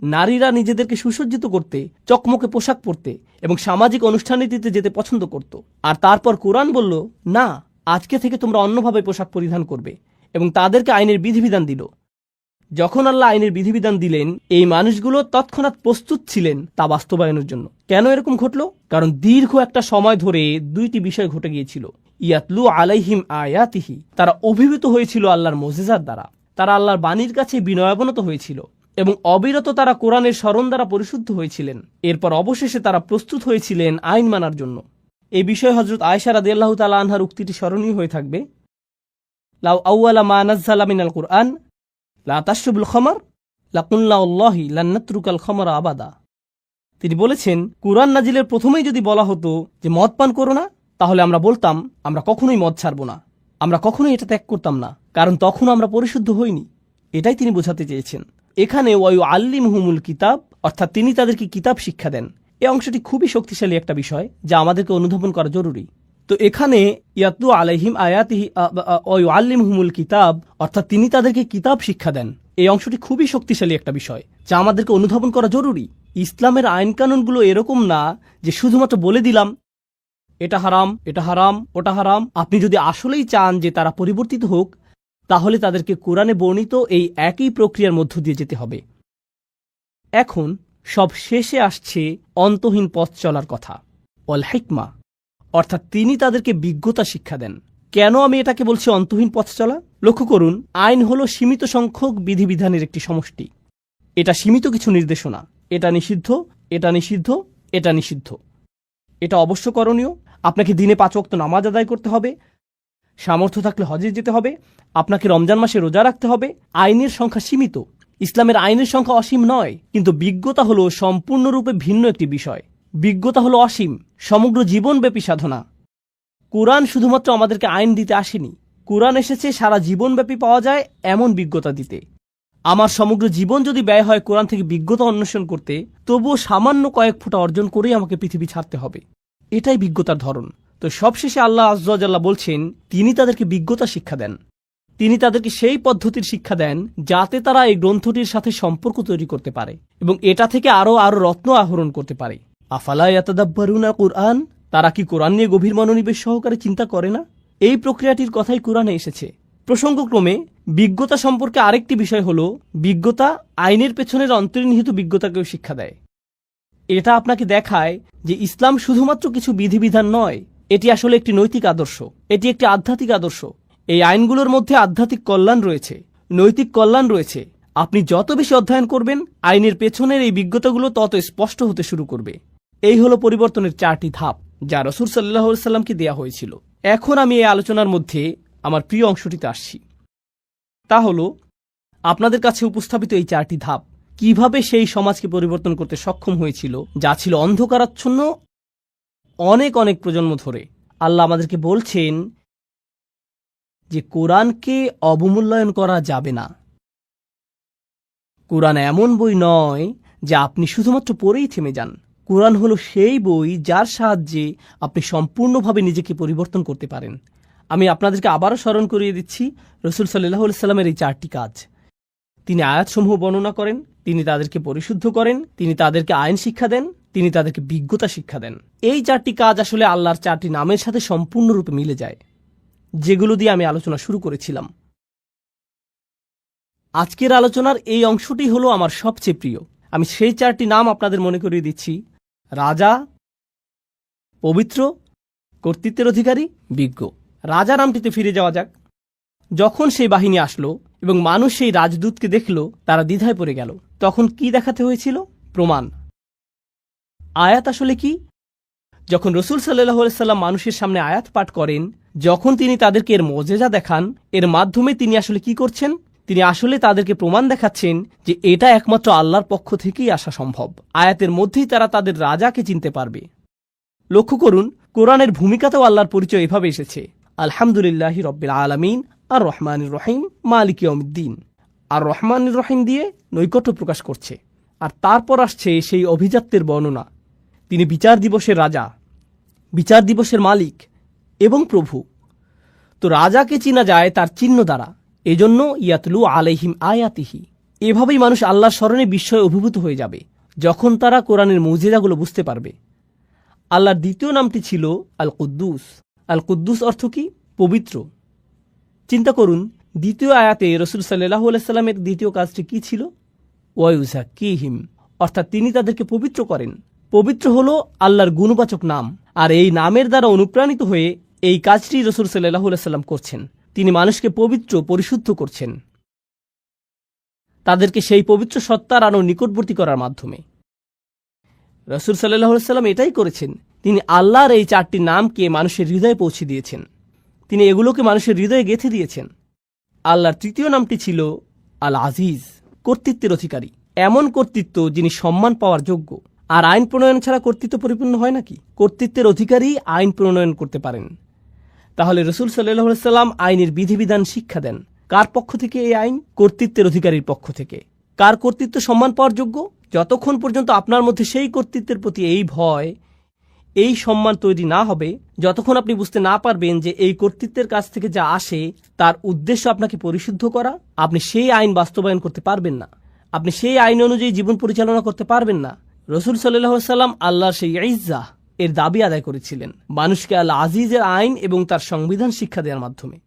A: নারীরা নিজেদেরকে সুসজ্জিত করতে, চকমকে পোশাক পরতে এবং সামাজিক অনুষ্ঠানাদিতে যেতে পছন্দ করত। আর তারপর কোরআন বলল, না, আজকে থেকে তোমরা অন্যভাবে পোশাক পরিধান করবে, এবং তাদেরকে আইনের বিধিবিধান দিল। যখন আল্লাহ আইনের বিধিবিধান দিলেন, এই মানুষগুলো তৎক্ষণাৎ প্রস্তুত ছিলেন তা বাস্তবায়নের জন্য। কেন এরকম ঘটল? কারণ দীর্ঘ একটা সময় ধরে দুইটি বিষয় ঘটে গিয়েছিল। ইয়াতলু আলাইহিম আয়াতিহি, তারা অভিভূত হয়েছিল আল্লাহর মুজিজাত দ্বারা, তারা আল্লাহর বাণীর কাছে বিনয়াবনত হয়েছিল, এবং অবিরত তারা কোরআনের স্মরণ দ্বারা পরিশুদ্ধ হয়েছিলেন। এরপর অবশেষে তারা প্রস্তুত হয়েছিলেন আইন মানার জন্য। এই বিষয়ে হযরত আয়েশা রাদিয়াল্লাহু তাআলা আনহার উক্তিটি স্মরণীয় হয়ে থাকবে, লাউ আউয়ালা মা নাযালা মিনাল কুরআন লা তাশরবুল খামর লাকুল্লা আল্লাহি লান নাতরুকাল খামরা আবাদা। তিনি বলেছেন, কুরআন নাজিলের প্রথমেই যদি বলা হতো যে মদ পান করো না, তাহলে আমরা বলতাম আমরা কখনোই মদ ছাড়ব না, আমরা কখনোই এটা ত্যাগ করতাম না, কারণ তখন আমরা পরিশুদ্ধ হইনি। এটাই তিনি বোঝাতে চেয়েছেন। এখানে ওয়ায়ু আল্লিমহুমুল কিতাব, অর্থাৎ তিনি তাদেরকে কিতাব শিক্ষা দেন, এই অংশটি খুবই শক্তিশালী একটা বিষয় যা আমাদেরকে অনুধাবন করা জরুরি। তো এখানে ইয়াতলু আলাইহিম আয়াতিহি ওয়ায়ু আল্লিমহুমুল কিতাব, অর্থাৎ তিনি তাদেরকে কিতাব শিক্ষা দেন, এই অংশটি খুবই শক্তিশালী একটা বিষয় যা আমাদেরকে অনুধাবন করা জরুরি। ইসলামের আইন কানুনগুলো এরকম না যে শুধুমাত্র বলে দিলাম এটা হারাম, এটা হারাম, ওটা হারাম। আপনি যদি আসলেই চান যে তারা পরিবর্তিত হোক, তাহলে তাদেরকে কোরআনে বর্ণিত এই একই প্রক্রিয়ার মধ্য দিয়ে যেতে হবে। এখন সব শেষে আসছে অন্তহীন পথ চলার কথা, ওয়াল হিকমা, অর্থাৎ তিনি তাদেরকে বিজ্ঞতা শিক্ষা দেন। কেন আমি এটাকে বলছি অন্তহীন পথ চলা? লক্ষ্য করুন, আইন হলো সীমিত সংখ্যক বিধিবিধানের একটি সমষ্টি। এটা সীমিত কিছু নির্দেশনা, এটা নিষিদ্ধ, এটা নিষিদ্ধ, এটা নিষিদ্ধ, এটা অবশ্য করণীয়। আপনাকে দিনে 5 ওয়াক্ত নামাজ আদায় করতে হবে, সামর্থ্য থাকলে হজে যেতে হবে, আপনাকে রমজান মাসে রোজা রাখতে হবে। আইনের সংখ্যা সীমিত। ইসলামের আইনের সংখ্যা অসীম নয়, কিন্তু বিজ্ঞতা হলো সম্পূর্ণরূপে ভিন্ন একটি বিষয়। বিজ্ঞতা হলো অসীম, সমগ্র জীবনব্যাপী সাধনা। কুরআন শুধুমাত্র আমাদেরকে আইন দিতে আসেনি, কুরআন এসেছে সারা জীবনব্যাপী পাওয়া যায় এমন বিজ্ঞতা দিতে। আমার সমগ্র জীবন যদি ব্যয় হয় কোরআন থেকে বিজ্ঞতা অন্বেষণ করতে, তবুও সামান্য কয়েক ফোঁটা অর্জন করেই আমাকে পৃথিবী ছাড়তে হবে। এটাই বিজ্ঞতার ধরন। তো সবশেষে আল্লাহ আযজা ওয়া জাল্লা বলছেন, তিনি তাদেরকে বিজ্ঞতা শিক্ষা দেন, তিনি তাদেরকে সেই পদ্ধতির শিক্ষা দেন যাতে তারা এই গ্রন্থটির সাথে সম্পর্ক তৈরি করতে পারে এবং এটা থেকে আরো রত্ন আহরণ করতে পারে। আফালা ইয়াতাদাব্বারুনা কুরআন, তারা কি কোরআন নিয়ে গভীর মনোনিবেশ সহকারে চিন্তা করে না? এই প্রক্রিয়াটির কথাই কোরআনে এসেছে। প্রসঙ্গক্রমে বিজ্ঞতা সম্পর্কে আরেকটি বিষয় হলো, বিজ্ঞতা আইনের পেছনের অন্তর্নিহিত বিজ্ঞতাকেও শিক্ষা দেয়। এটা আপনাকে দেখায় যে ইসলাম শুধুমাত্র কিছু বিধিবিধান নয়, এটি আসলে একটি নৈতিক আদর্শ, এটি একটি আধ্যাত্মিক আদর্শ। এই আইনগুলোর মধ্যে আধ্যাত্মিক কল্যাণ রয়েছে, নৈতিক কল্যাণ রয়েছে। আপনি যত বেশি অধ্যয়ন করবেন, আইনের পেছনের এই বিজ্ঞতাগুলো তত স্পষ্ট হতে শুরু করবে। এই হলো পরিবর্তনের 4টি ধাপ যা রাসূল সাল্লাল্লাহু আলাইহি ওয়াসাল্লামকে দেয়া হয়েছিল। এখন আমি এই আলোচনার মধ্যে আমার প্রিয় অংশটিতে আসছি। তা হলো আপনাদের কাছে উপস্থাপিত এই 4টি ধাপ কিভাবে সেই সমাজকে পরিবর্তন করতে সক্ষম হয়েছিল যা ছিল অন্ধকারাচ্ছন্ন অনেক অনেক প্রজন্ম ধরে। আল্লাহ আমাদেরকে বলছেন যে কোরআনকে অবমূল্যায়ন করা যাবে না। কোরআন এমন বই নয় যা আপনি শুধুমাত্র পড়েই থেমে যান। কোরআন হলো সেই বই যার সাহায্যে আপনি সম্পূর্ণভাবে নিজেকে পরিবর্তন করতে পারেন। আমি আপনাদেরকে আবারও স্মরণ করিয়ে দিচ্ছি রাসূল সাল্লাল্লাহু আলাইহি ওয়াসাল্লামের এই 4টি কাজ। তিনি আয়াতসমূহ বর্ণনা করেন, তিনি তাদেরকে পরিশুদ্ধ করেন, তিনি তাদেরকে আইন শিক্ষা দেন, তিনি তাদেরকে বিজ্ঞতা শিক্ষা দেন। এই 4টি কাজ আসলে আল্লাহর 4টি নামের সাথে সম্পূর্ণরূপে মিলে যায়, যেগুলো দিয়ে আমি আলোচনা শুরু করেছিলাম। আজকের আলোচনার এই অংশটি হলো আমার সবচেয়ে প্রিয়। আমি সেই 4টি নাম আপনাদের মনে করিয়ে দিচ্ছি: রাজা, পবিত্র, কর্তৃত্বের অধিকারী, বিজ্ঞ। রাজা নামটিতে ফিরে যাওয়া যাক। যখন সেই বাহিনী আসলো এবং মানুষ সেই রাজদূতকে দেখল, তারা দ্বিধায় পড়ে গেল। তখন কি দেখাতে হয়েছিল? প্রমাণ। আয়াত আসলে কি? যখন রাসূল সাল্লাল্লাহু আলাইহি ওয়াসাল্লাম মানুষের সামনে আয়াত পাঠ করেন, যখন তিনি তাদেরকে এর মুজিজা দেখান, এর মাধ্যমে তিনি আসলে কি করছেন? তিনি আসলে তাদেরকে প্রমাণ দেখাচ্ছেন যে এটা একমাত্র আল্লাহর পক্ষ থেকেই আসা সম্ভব। আয়াতের মধ্যেই তারা তাদের রাজাকে চিনতে পারবে। লক্ষ্য করুন, কোরআনের ভূমিকাতেও আল্লাহর পরিচয় এভাবে এসেছে: আলহামদুলিল্লাহি রাব্বিল আলামিন, আর রহমানির রহিম, মালিক ইয়াউমিদ্দিন। আর রহমানির রহিম দিয়ে নৈকট্য প্রকাশ করছে। আর তারপর আসছে সেই অভিজাত্যের বর্ণনা। তিনি বিচার দিবসের রাজা, বিচার দিবসের মালিক এবং প্রভু। তো রাজাকে চিনা যায় তার চিহ্ন দ্বারা। এজন্য ইয়াতলু আলাইহিম আয়াতিহি। এভাবেই মানুষ আল্লাহর স্মরণে বিস্ময়ে অভিভূত হয়ে যাবে যখন তারা কোরআনের মুজিজাগুলো বুঝতে পারবে। আল্লাহর দ্বিতীয় নামটি ছিল আল কুদ্দুস। আল কুদ্দুস অর্থ কি? পবিত্র। চিন্তা করুন, দ্বিতীয় আয়াতে রাসূল সাল্লাল্লাহু আলাইহি সাল্লামের দ্বিতীয় কাজটি কি ছিল? ওয়ায়ুযাক্কিহিম, অর্থাৎ তিনি তাদেরকে পবিত্র করেন। পবিত্র হলো আল্লাহর গুণবাচক নাম, আর এই নামের দ্বারা অনুপ্রাণিত হয়ে এই কাজটি রাসূল সাল্লাল্লাহু আলাইহি সাল্লাম করছেন। তিনি মানুষকে পবিত্র, পরিশুদ্ধ করছেন, তাদেরকে সেই পবিত্র সত্তার আরও নিকটবর্তী করার মাধ্যমে। রাসূল সাল্লাল্লাহু আলাইহি সাল্লাম এটাই করেছেন। তিনি আল্লাহর এই 4টি নামকে মানুষের হৃদয়ে পৌঁছে দিয়েছেন। তিনি এগুলোকে মানুষের হৃদয়ে গেঁথে দিয়েছেন। আল্লাহর তৃতীয় নামটি ছিল আল আজিজ, কর্তৃত্বের অধিকারী। এমন কর্তৃত্ব যিনি সম্মান পাওয়ার যোগ্য। আর আইন প্রণয়ন ছাড়া কর্তৃত্ব পরিপূর্ণ হয় নাকি? কর্তৃত্বের অধিকারী আইন প্রণয়ন করতে পারেন। তাহলে রাসূল সাল্লাল্লাহু আলাইহি সাল্লাম আইনের বিধিবিধান শিক্ষা দেন। কার পক্ষ থেকে এই আইন? কর্তৃত্বের অধিকারীর পক্ষ থেকে। কার কর্তৃত্ব সম্মান পাওয়ার যোগ্য? যতক্ষণ পর্যন্ত আপনার মধ্যে সেই কর্তৃত্বের প্রতি এই ভয়, এই সম্মান তৈরি না হবে, যতক্ষণ আপনি বুঝতে না পারবেন যে এই কর্তৃত্বের কাছ থেকে যা আসে তার উদ্দেশ্য আপনাকে পরিশুদ্ধ করা, আপনি সেই আইন বাস্তবায়ন করতে পারবেন না। আপনি সেই আইন অনুযায়ী জীবন পরিচালনা করতে পারবেন না। রাসূল সাল্লাল্লাহু আলাইহি সাল্লাম আল্লাহর সেই ইজ্জাহ এর দাবি আদায় করেছিলেন মানুষকে আল আজিজের আইন এবং তার সংবিধান শিক্ষা দেওয়ার মাধ্যমে।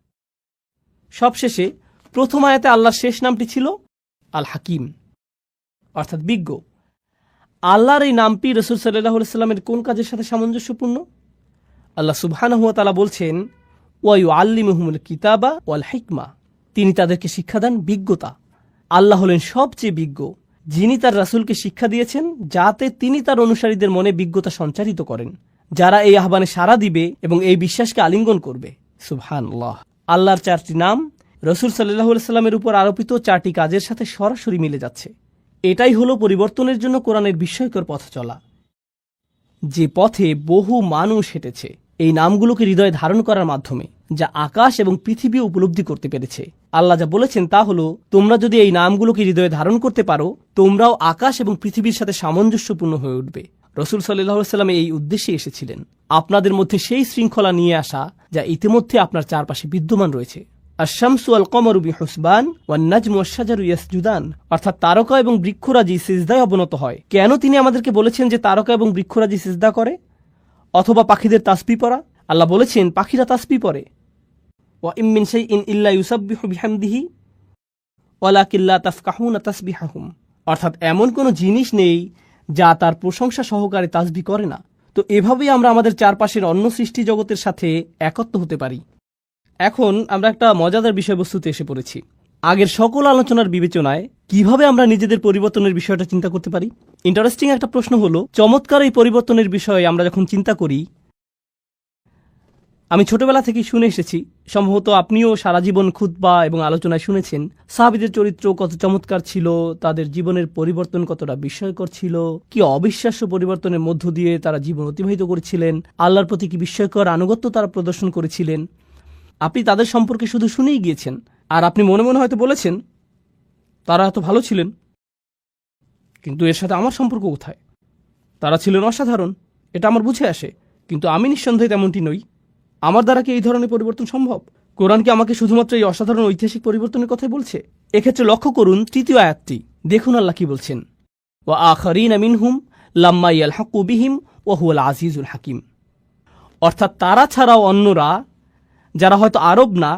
A: সবশেষে প্রথম আয়াতে আল্লাহর শেষ নামটি ছিল আল হাকিম, অর্থাৎ বিজ্ঞ। আল্লাহর এই নামটি রাসূল সাল্লাল্লাহু আলাইহি সাল্লামের কোন কাজের সাথে সামঞ্জস্যপূর্ণ? আল্লাহ সুবহানাহু ওয়া তাআলা বলছেন, ওয়া ইউআল্লিমুহুমুল কিতাবা ওয়াল হিকমা, তিনি তাদেরকে শিক্ষা দেন বিজ্ঞতা। আল্লাহ হলেন সবচেয়ে বিজ্ঞ, যিনি তার রাসূলকে শিক্ষা দিয়েছেন যাতে তিনি তার অনুসারীদের মনে বিজ্ঞতা সঞ্চারিত করেন, যারা এই আহ্বানে সাড়া দিবে এবং এই বিশ্বাসকে আলিঙ্গন করবে। সুবহানাল্লাহ। আল্লাহর 4টি নাম রাসূল সাল্লাল্লাহু আলাইহি সাল্লামের উপর আরোপিত 4টি কাজের সাথে সরাসরি মিলে যাচ্ছে। এটাই হলো পরিবর্তনের জন্য কোরআনের বিস্ময়কর পথ চলা, যে পথে বহু মানুষ হেঁটেছে এই নামগুলোকে হৃদয়ে ধারণ করার মাধ্যমে, যা আকাশ এবং পৃথিবী উপলব্ধি করতে পেরেছে। আল্লাহ যা বলেছেন তা হলো, তোমরা যদি এই নামগুলোকে হৃদয়ে ধারণ করতে পারো, তোমরাও আকাশ এবং পৃথিবীর সাথে সামঞ্জস্যপূর্ণ হয়ে উঠবে। রাসূল সাল্লাল্লাহু আলাইহি সাল্লাম এই উদ্দেশ্যে এসেছিলেন, আপনাদের মধ্যে সেই শৃঙ্খলা নিয়ে আসা যা ইতিমধ্যে আপনার চারপাশে বিদ্যমান রয়েছে। আশ-শামসু ওয়াল কমারু বিহুসবান ওয়ান নাজমু ওয়াশ-শাজারু ইয়াসজুদান, অর্থাৎ তারকা এবং বৃক্ষরাজি সিজদায় অবনত হয়। কেন তিনি আমাদেরকে বলেছেন যে তারকা এবং বৃক্ষরাজি সিজদা করে? অথবা পাখিদের তাসবিহ পড়া? আল্লাহ বলেছেন পাখিরা তাসবিহ পড়ে। ওয়া ইম মিন শাইইন ইল্লা ইউসাব্বিহু বিহামদিহি ওয়ালাকিন লা তাফকাহুনা তাসবিহাহুম, অর্থাৎ এমন কোনো জিনিস নেই যা তার প্রশংসা সহকারে তাসবিহ করে না। তো এভাবেই আমরা আমাদের চারপাশের অন্য সৃষ্টি জগতের সাথে একত্র হতে পারি। এখন আমরা একটা মজাদার বিষয়বস্তুতে এসে পড়েছি। আগের সকল আলোচনার বিবেচনায় কিভাবে আমরা নিজেদের পরিবর্তনের বিষয়টা চিন্তা করতে পারি? ইন্টারেস্টিং একটা প্রশ্ন হলো, চমৎকার এই পরিবর্তনের বিষয়ে আমরা যখন চিন্তা করি, আমি ছোটবেলা থেকেই শুনে এসেছি, সম্ভবত আপনিও সারা জীবন খুতবা এবং আলোচনায় শুনেছেন, সাহাবীদের চরিত্র কত চমৎকার ছিল, তাদের জীবনের পরিবর্তন কতটা বিস্ময়কর ছিল, কি অবিশ্বাস্য পরিবর্তনের মধ্য দিয়ে তারা জীবন অতিবাহিত করেছিলেন, আল্লাহর প্রতি কি বিস্ময়কর আনুগত্য তারা প্রদর্শন করেছিলেন। আপনি তাদের সম্পর্কে শুধু শুনেই গিয়েছেন, আর আপনি মনে মনে হয়তো বলেছেন তারা এত ভালো ছিলেন, কিন্তু এর সাথে আমার সম্পর্ক কোথায়? তারা ছিলেন অসাধারণ, এটা আমার বুঝে আসে, কিন্তু আমি নিঃসন্দেহে তেমনটি নই। আমার দ্বারা কি এই ধরনের পরিবর্তন সম্ভব? কোরআন কি আমাকে শুধুমাত্র এই অসাধারণ ঐতিহাসিক পরিবর্তনের কথাই বলছে? এক্ষেত্রে লক্ষ্য করুন তৃতীয় আয়াতটি। দেখুন আল্লাহ কি বলছেন, ওয়া আখারিনা মিনহুম লাম্মা ইয়ালহাকু বিহিম ওয়া হুয়াল আজিজুল হাকিম, অর্থাৎ তারা ছাড়াও অন্যরা, যারা হয়তো আরব না,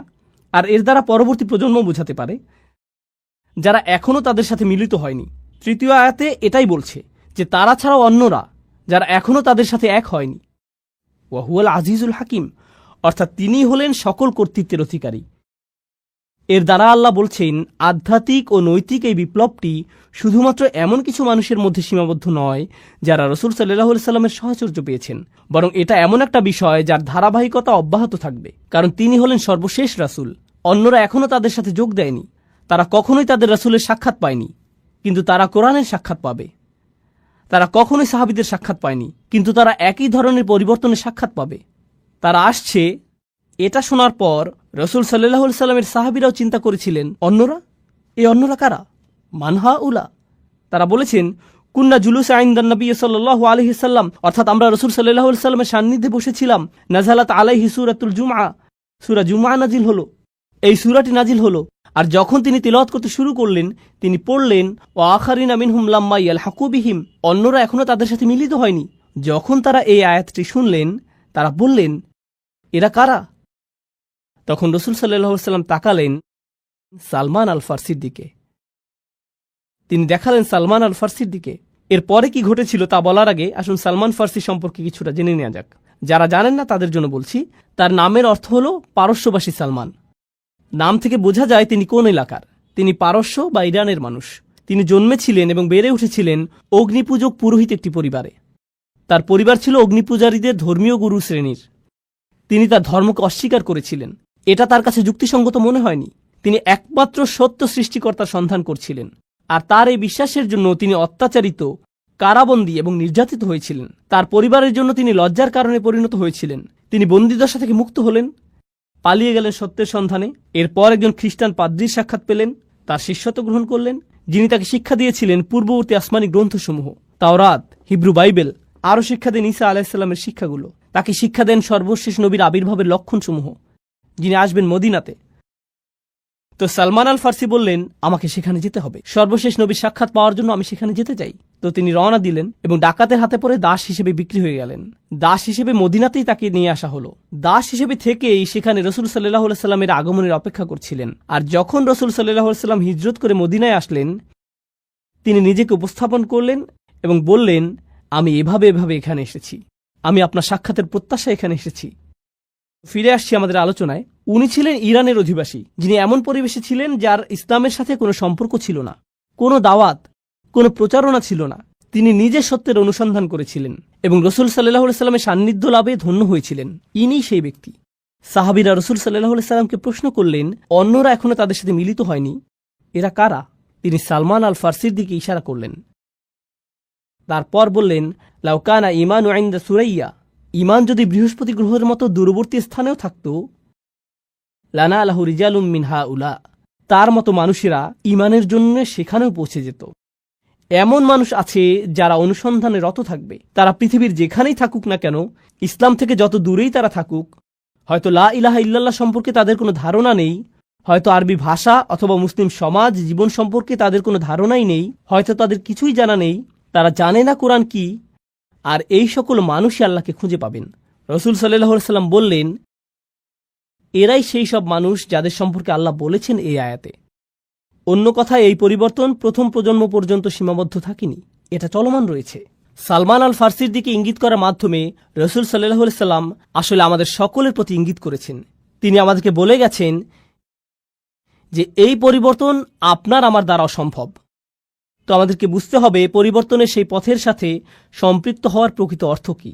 A: আর এর দ্বারা পরবর্তী প্রজন্ম বোঝাতে পারে, যারা এখনও তাদের সাথে মিলিত হয়নি। তৃতীয় আয়াতে এটাই বলছে যে তারা ছাড়াও অন্যরা, যারা এখনও তাদের সাথে এক হয়নি। ওয়া হুয়াল আজিজুল হাকিম, অর্থাৎ তিনি হলেন সকল কর্তৃত্বের অধিকারী। এর দ্বারা আল্লাহ বলছেন আধ্যাত্মিক ও নৈতিক এই বিপ্লবটি শুধুমাত্র এমন কিছু মানুষের মধ্যে সীমাবদ্ধ নয় যারা রাসূল সাল্লাল্লাহু আলাইহি সাল্লামের সাহচর্য পেয়েছেন, বরং এটা এমন একটা বিষয় যার ধারাবাহিকতা অব্যাহত থাকবে, কারণ তিনি হলেন সর্বশেষ রাসূল। অন্যরা এখনও তাদের সাথে যোগ দেয়নি, তারা কখনোই তাদের রাসূলের সাক্ষাৎ পায়নি, কিন্তু তারা কোরআনের সাক্ষাৎ পাবে। তারা কখনোই সাহাবীদের সাক্ষাৎ পায়নি, কিন্তু তারা একই ধরনের পরিবর্তনের সাক্ষাৎ পাবে। তারা আসছে। এটা শোনার পর রাসূল সাল্লাল্লাহু আলাইহি সাল্লামের সাহাবীরাও চিন্তা করেছিলেন, অন্যরা? এই অন্যরা কারা? মানহা উলা। তারা বলেছেন, কুন্না জুলুসা ইনদান নবী সাল্লাল্লাহু আলাইহি সাল্লাম, অর্থাৎ আমরা রাসূল সাল্লাল্লাহু আলাইহি সাল্লামের সান্নিধ্যে বসেছিলাম। নাযালাত আলাইহি সূরাতুল জুমআ, সূরা জুমআ নাজিল হলো। এই সূরাটি নাজিল হলো, আর যখন তিনি তিলাওয়াত করতে শুরু করলেন, তিনি পড়লেন, ওয়া আখারিনা মিনহুম লাম্মা ইয়ালহাকু বিহিম, অন্যরা এখনও তাদের সাথে মিলিত হয়নি। যখন তারা এই আয়াতটি শুনলেন, তারা বললেন, এরা কারা? তখন রসুল সাল্লাল্লাহু আলাইহি ওয়াসাল্লাম তাকালেন সালমান আল ফার্সির দিকে। তিনি দেখালেন সালমান আল ফার্সির দিকে। এরপরে কি ঘটেছিল তা বলার আগে আসুন সালমান ফার্সি সম্পর্কে কিছুটা জেনে নেওয়া যাক। যারা জানেন না তাদের জন্য বলছি, তার নামের অর্থ হল পারস্যবাসী সালমান। নাম থেকে বোঝা যায় তিনি কোন এলাকার। তিনি পারস্য বা ইরানের মানুষ। তিনি জন্মেছিলেন এবং বেড়ে উঠেছিলেন অগ্নিপূজক পুরোহিত একটি পরিবারে। তার পরিবার ছিল অগ্নিপূজারীদের ধর্মীয় গুরু শ্রেণীর। তিনি তার ধর্মকে অস্বীকার করেছিলেন। এটা তার কাছে যুক্তিসঙ্গত মনে হয়নি। তিনি একমাত্র সত্য সৃষ্টিকর্তার সন্ধান করছিলেন, আর তার এই বিশ্বাসের জন্য তিনি অত্যাচারিত, কারাবন্দী এবং নির্যাতিত হয়েছিলেন। তার পরিবারের জন্য তিনি লজ্জার কারণে পরিণত হয়েছিলেন। তিনি বন্দিদশা থেকে মুক্ত হলেন, পালিয়ে গেলেন সত্যের সন্ধানে। এরপর একজন খ্রিস্টান পাদ্রীর সাক্ষাৎ পেলেন, তার শিষ্যত্ব গ্রহণ করলেন, যিনি তাকে শিক্ষা দিয়েছিলেন পূর্ববর্তী আসমানি গ্রন্থসমূহ, তাওরাত, হিব্রু বাইবেল, আরও শিক্ষা দেন ঈসা আলাইহিসসালামের শিক্ষাগুলো। তাকে শিক্ষা দেন সর্বশেষ নবীর আবির্ভাবের লক্ষণসমূহ, যিনি আসবেন মদিনাতে। তো সালমান আল ফার্সি বললেন, আমাকে সেখানে যেতে হবে, সর্বশেষ নবীর সাক্ষাৎ পাওয়ার জন্য আমি সেখানে যেতে চাই। তো তিনি রওনা দিলেন এবং ডাকাতের হাতে পড়ে দাস হিসেবে বিক্রি হয়ে গেলেন। দাস হিসেবে মদিনাতেই তাকে নিয়ে আসা হলো। দাস হিসেবে থেকেই সেখানে রসুল সাল্লাল্লাহু আলাইহি সাল্লামের আগমনের অপেক্ষা করছিলেন। আর যখন রসুল সাল্লাল্লাহু আলাইহি সাল্লাম হিজরত করে মদিনায় আসলেন, তিনি নিজেকে উপস্থাপন করলেন এবং বললেন, আমি এভাবে এখানে এসেছি, আমি আপনার সাক্ষাতের প্রত্যাশা এখানে এসেছি। ফিরে আসছি আমাদের আলোচনায়। উনি ছিলেন ইরানের অধিবাসী, যিনি এমন পরিবেশে ছিলেন যার ইসলামের সাথে কোনো সম্পর্ক ছিল না, কোনো দাওয়াত, কোনো প্রচারণা ছিল না। তিনি নিজে সত্যের অনুসন্ধান করেছিলেন এবং রসুল সাল্লাল্লাহু আলাইহি সাল্লামের সান্নিধ্য লাভে ধন্য হয়েছিলেন। ইনি সেই ব্যক্তি। সাহাবীরা রসুল সাল্লাল্লাহু আলাইহি সাল্লামকে প্রশ্ন করলেন, অন্যরা এখনো তাদের সাথে মিলিত হয়নি, এরা কারা? তিনি সালমান আল ফার্সির দিকে ইশারা করলেন। তারপর বললেন, লাউ কানা ঈমানু ইনদা সুরাইয়া, ঈমান যদি বৃহস্পতি গ্রহের মতো দূরবর্তী স্থানেও থাকত, লানালাহু রিজালুম মিন হাউলা, তার মতো মানুষেরা ঈমানের জন্য সেখানেও পৌঁছে যেত। এমন মানুষ আছে যারা অনুসন্ধানে রত থাকবে। তারা পৃথিবীর যেখানেই থাকুক না কেন, ইসলাম থেকে যত দূরেই তারা থাকুক, হয়তো লা ইলাহা ইল্লাল্লাহ সম্পর্কে তাদের কোনো ধারণা নেই, হয়তো আরবি ভাষা অথবা মুসলিম সমাজ জীবন সম্পর্কে তাদের কোনো ধারণাই নেই, হয়তো তাদের কিছুই জানা নেই, তারা জানে না কোরআন কি, আর এই সকল মানুষই আল্লাহকে খুঁজে পাবেন। রসুল সাল্লাল্লাহু আলাইহি সাল্লাম বললেন, এরাই সেই সব মানুষ যাদের সম্পর্কে আল্লাহ বলেছেন এই আয়াতে। অন্য কথায় এই পরিবর্তন প্রথম প্রজন্ম পর্যন্ত সীমাবদ্ধ থাকেনি, এটা চলমান রয়েছে। সালমান আল ফার্সির দিকে ইঙ্গিত করার মাধ্যমে রসুল সাল্লাল্লাহু আলাইহি সাল্লাম আসলে আমাদের সকলের প্রতি ইঙ্গিত করেছেন। তিনি আমাদেরকে বলে গেছেন যে এই পরিবর্তন আপনার আমার দ্বারা অসম্ভব। তো আমাদেরকে বুঝতে হবে পরিবর্তনের সেই পথের সাথে সম্পৃক্ত হওয়ার প্রকৃত অর্থ কী।